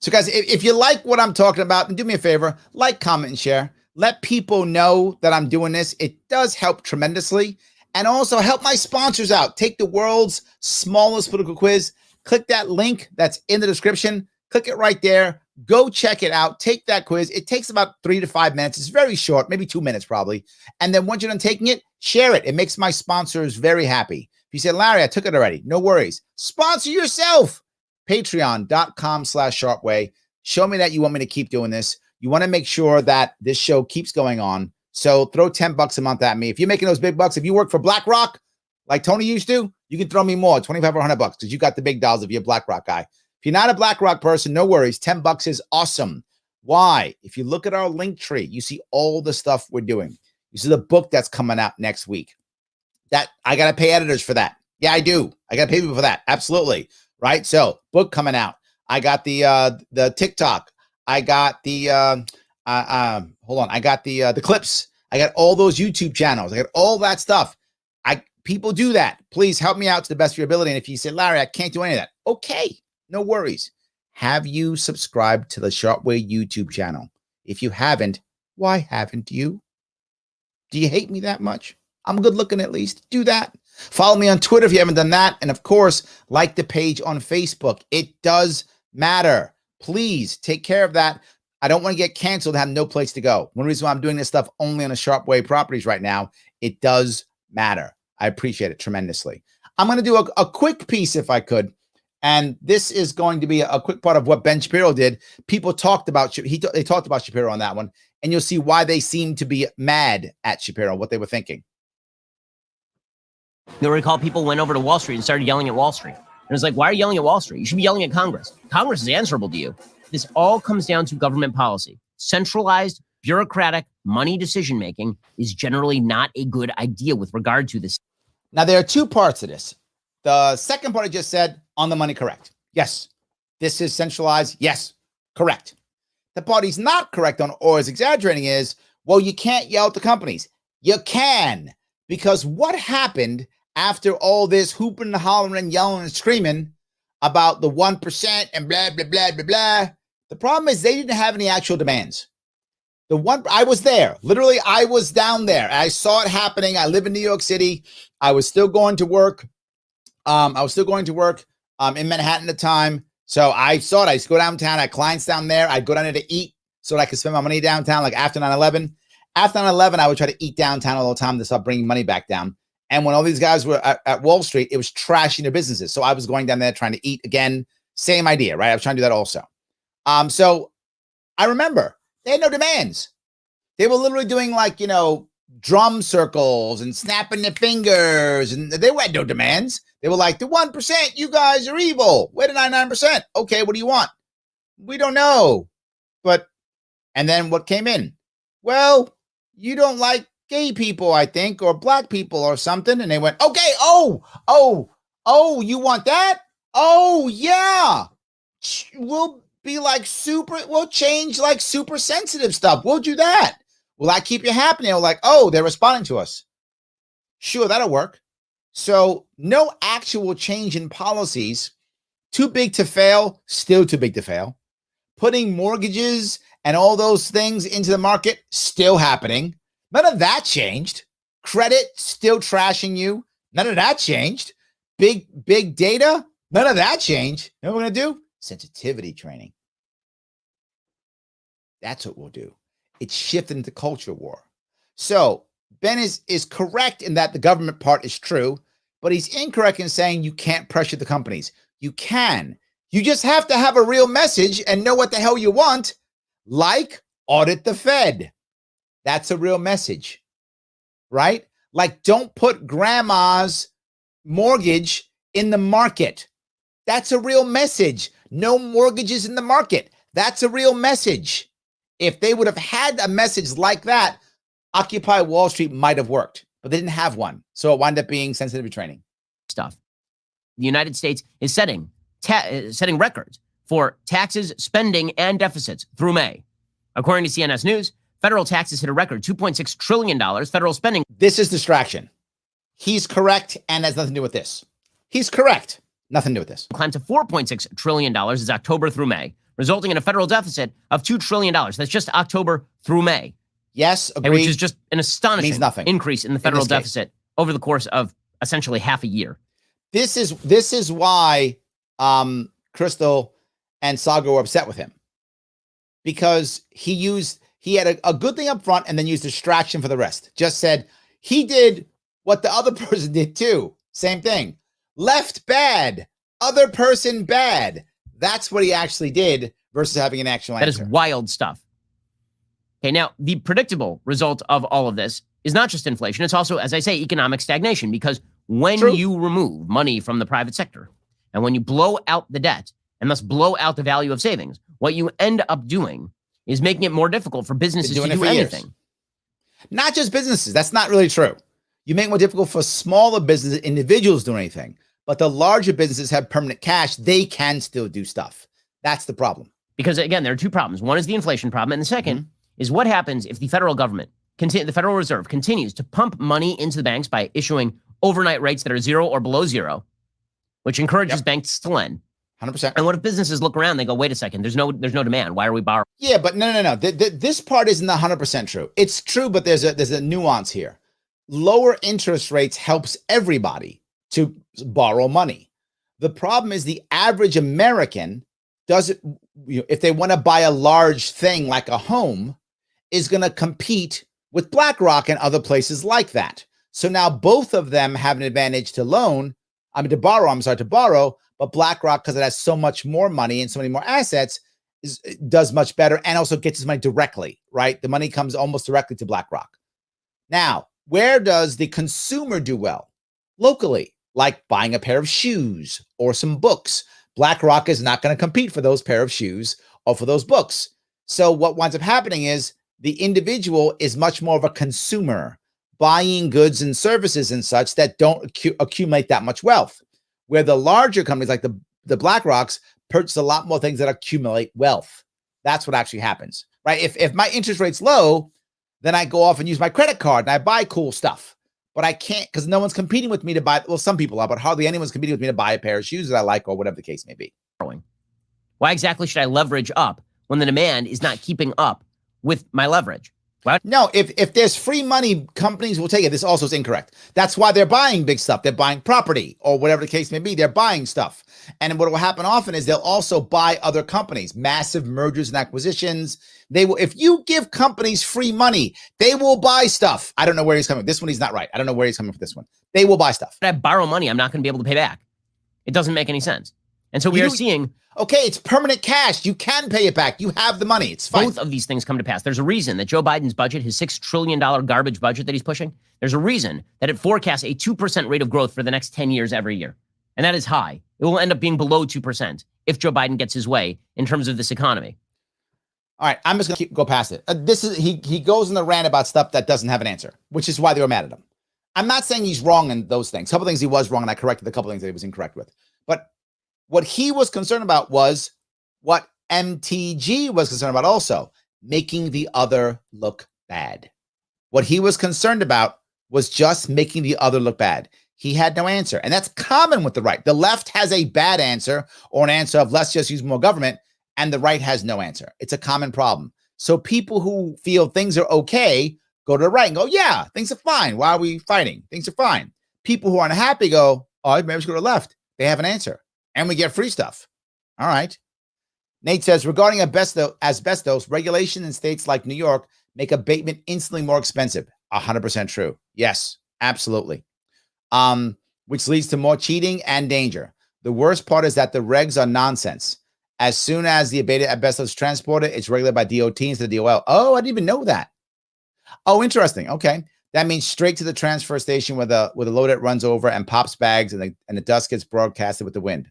Speaker 1: So guys, if you like what I'm talking about, then do me a favor, like, comment, and share. let people know that I'm doing this. It does help tremendously. And also help my sponsors out. Take the world's smallest political quiz. Click that link that's in the description. Click it right there. Go check it out. Take that quiz. It takes about 3 to 5 minutes. It's very short, maybe 2 minutes probably. And then once you're done taking it, share it. It makes my sponsors very happy. If you say, Larry, I took it already, no worries. Sponsor yourself. Patreon.com/SharpeWay. Show me that you want me to keep doing this. You want to make sure that this show keeps going on. So throw $10 a month at me. If you're making those big bucks, if you work for BlackRock, like Tony used to, you can throw me more, 25 or $100 because you got the big dollars if you're a BlackRock guy. If you're not a BlackRock person, no worries. $10 is awesome. Why? If you look at our link tree, you see all the stuff we're doing. You see the book that's coming out next week. That I got to pay editors for that. Yeah, I do. I got to pay people for that. Absolutely. Right. So book coming out. I got the TikTok. I got the hold on. I got the clips. I got all those YouTube channels. I got all that stuff. People do that. Please help me out to the best of your ability. And if you say, Larry, I can't do any of that. Okay. No worries. Have you subscribed to the Sharpe Way YouTube channel? If you haven't, why haven't you? Do you hate me that much? I'm good looking at least. Do that. Follow me on Twitter if you haven't done that. And of course, like the page on Facebook. It does matter. Please take care of that. I don't want to get canceled and have no place to go. One reason why I'm doing this stuff only on the Sharpe Way properties right now, it does matter. I appreciate it tremendously. I'm going to do a quick piece if I could. And this is going to be a quick part of what Ben Shapiro did. People talked about, they talked about Shapiro on that one. And you'll see why they seem to be mad at Shapiro, what they were thinking.
Speaker 4: You'll recall people went over to Wall Street and started yelling at Wall Street. And it's like, why are you yelling at Wall Street? You should be yelling at Congress. Congress is answerable to you. This all comes down to government policy. Centralized, bureaucratic, money decision-making is generally not a good idea with regard to this.
Speaker 1: Now, there are two parts of this. The second part I just said, on the money, correct. Yes. This is centralized. Yes. Correct. The part he's not correct on or is exaggerating is, well, you can't yell at the companies. You can. Because what happened after all this hooping and hollering and yelling and screaming about the 1% and blah, blah, blah, blah, blah. The problem is they didn't have any actual demands. I was there. Literally, I was down there. I saw it happening. I live in New York City. I was still going to work. In Manhattan at the time. So I saw it. I used to go downtown. I had clients down there. I'd go down there to eat so that I could spend my money downtown, like after 9/11. After 9/11, I would try to eat downtown all the time to start bringing money back down. And when all these guys were at Wall Street, it was trashing their businesses. So I was going down there trying to eat again. Same idea, right? I was trying to do that also. So I remember they had no demands. They were literally doing drum circles and snapping their fingers, and they had no demands. They were like, the 1%, you guys are evil. Where the 99%? Okay, what do you want? We don't know. And then what came in? Well, you don't like gay people, I think, or black people or something. And they went, okay, you want that? Oh, yeah. We'll change like super sensitive stuff. We'll do that. Will that keep you happy? They were like, oh, they're responding to us. Sure, that'll work. So no actual change in policies. Too big to fail, still too big to fail. Putting mortgages and all those things into the market, still happening. None of that changed. Credit, still trashing you. None of that changed. Big data, none of that changed. You know what we're going to do? Sensitivity training. That's what we'll do. It's shifted into culture war. So Ben is correct in that the government part is true, but he's incorrect in saying you can't pressure the companies. You can. You just have to have a real message and know what the hell you want, like audit the Fed. That's a real message, right? Like don't put grandma's mortgage in the market. That's a real message. No mortgages in the market. That's a real message. If they would have had a message like that, Occupy Wall Street might have worked, but they didn't have one. So it wound up being sensitivity training.
Speaker 4: Stuff. The United States is setting records for taxes, spending, and deficits through May. According to CNS News, federal taxes hit a record $2.6 trillion. Federal spending.
Speaker 1: This is distraction. He's correct and has nothing to do with this. He's correct. Nothing to do with this.
Speaker 4: Climbed to $4.6 trillion as October through May, resulting in a federal deficit of $2 trillion. That's just October through May.
Speaker 1: Yes, agreed.
Speaker 4: Which is just an astonishing
Speaker 1: nothing
Speaker 4: increase in the federal deficit over the course of essentially half a year.
Speaker 1: This is why Krystal and Saager were upset with him, because he had a good thing up front and then used distraction for the rest. Just said he did what the other person did too. Same thing. Left bad, other person bad. That's what he actually did versus having an actual answer.
Speaker 4: That is wild stuff. Okay, now the predictable result of all of this is not just inflation. It's also, as I say, economic stagnation, because when you remove money from the private sector and when you blow out the debt and thus blow out the value of savings, what you end up doing is making it more difficult for businesses to do anything.
Speaker 1: Not just businesses. That's not really true. You make it more difficult for smaller businesses, individuals doing anything. But the larger businesses have permanent cash. They can still do stuff. That's the problem.
Speaker 4: Because, again, there are two problems. One is the inflation problem. And the second is what happens if the federal government, the Federal Reserve, continues to pump money into the banks by issuing overnight rates that are 0 or below 0, which encourages banks to lend.
Speaker 1: 100%.
Speaker 4: And what if businesses look around? They go, wait a second, there's no demand. Why are we borrowing?
Speaker 1: Yeah, but no. This part isn't 100% true. It's true, but there's a nuance here. Lower interest rates helps everybody to borrow money. The problem is the average American doesn't, if they want to buy a large thing like a home, is going to compete with BlackRock and other places like that. So now both of them have an advantage to borrow, but BlackRock, because it has so much more money and so many more assets, does much better and also gets its money directly, right? The money comes almost directly to BlackRock. Now, where does the consumer do well? Locally, like buying a pair of shoes or some books. BlackRock is not going to compete for those pair of shoes or for those books. So what winds up happening is the individual is much more of a consumer, buying goods and services and such that don't accumulate that much wealth. Where the larger companies like the BlackRocks purchase a lot more things that accumulate wealth. That's what actually happens, right? If my interest rate's low, then I go off and use my credit card and I buy cool stuff. But I can't, because no one's competing with me to buy. Well, some people are, but hardly anyone's competing with me to buy a pair of shoes that I like or whatever the case may be.
Speaker 4: Why exactly should I leverage up when the demand is not keeping up with my leverage?
Speaker 1: No, if there's free money, companies will take it. This also is incorrect. That's why they're buying big stuff. They're buying property or whatever the case may be. They're buying stuff. And what will happen often is they'll also buy other companies, massive mergers and acquisitions. They will, if you give companies free money, they will buy stuff. I don't know where he's coming. This one, he's not right. I don't know where he's coming from this one. They will buy stuff.
Speaker 4: If I borrow money, I'm not going to be able to pay back. It doesn't make any sense. And so we are seeing...
Speaker 1: Okay, it's permanent cash. You can pay it back. You have the money. It's fine.
Speaker 4: Both of these things come to pass. There's a reason that Joe Biden's budget, his $6 trillion garbage budget that he's pushing, there's a reason that it forecasts a 2% rate of growth for the next 10 years every year. And that is high. It will end up being below 2% if Joe Biden gets his way in terms of this economy.
Speaker 1: All right, I'm just going to go past it. He goes in the rant about stuff that doesn't have an answer, which is why they were mad at him. I'm not saying he's wrong in those things. A couple things he was wrong, and I corrected a couple things that he was incorrect with. But what he was concerned about was what MTG was concerned about also, making the other look bad. What he was concerned about was just making the other look bad. He had no answer. And that's common with the right. The left has a bad answer or an answer of let's just use more government, and the right has no answer. It's a common problem. So people who feel things are okay go to the right and go, yeah, things are fine. Why are we fighting? Things are fine. People who are unhappy go, oh, maybe we should go to the left. They have an answer. And we get free stuff. All right. Nate says, regarding asbestos, regulation in states like New York make abatement instantly more expensive. 100% true. Yes, absolutely. Which leads to more cheating and danger. The worst part is that the regs are nonsense. As soon as the abated asbestos is transported, it's regulated by DOT instead of DOL. Oh, I didn't even know that. Oh, interesting. Okay. That means straight to the transfer station where the load that runs over and pops bags and the dust gets broadcasted with the wind.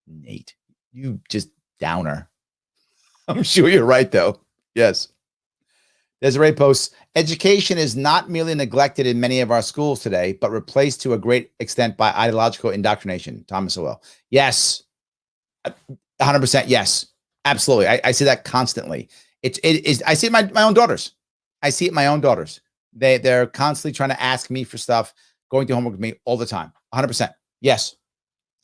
Speaker 1: Nate, you just downer. I'm sure you're right, though. Yes. Desiree posts, education is not merely neglected in many of our schools today, but replaced to a great extent by ideological indoctrination. Thomas Owell. Yes. 100% yes. Absolutely. I see that constantly. It is. I see it in my own daughters. I see it in my own daughters. They're constantly trying to ask me for stuff, going through homework with me all the time. 100%. Yes.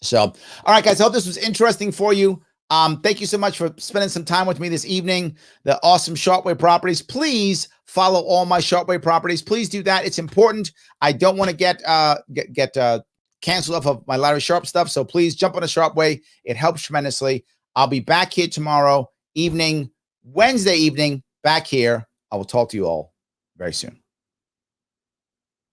Speaker 1: So, all right, guys. I hope this was interesting for you. Thank you so much for spending some time with me this evening. The awesome Sharpe Way properties. Please follow all my Sharpe Way properties. Please do that. It's important. I don't want to get canceled off of my Larry Sharpe stuff. So please jump on a Sharpe Way. It helps tremendously. I'll be back here tomorrow evening, Wednesday evening, back here. I will talk to you all very soon.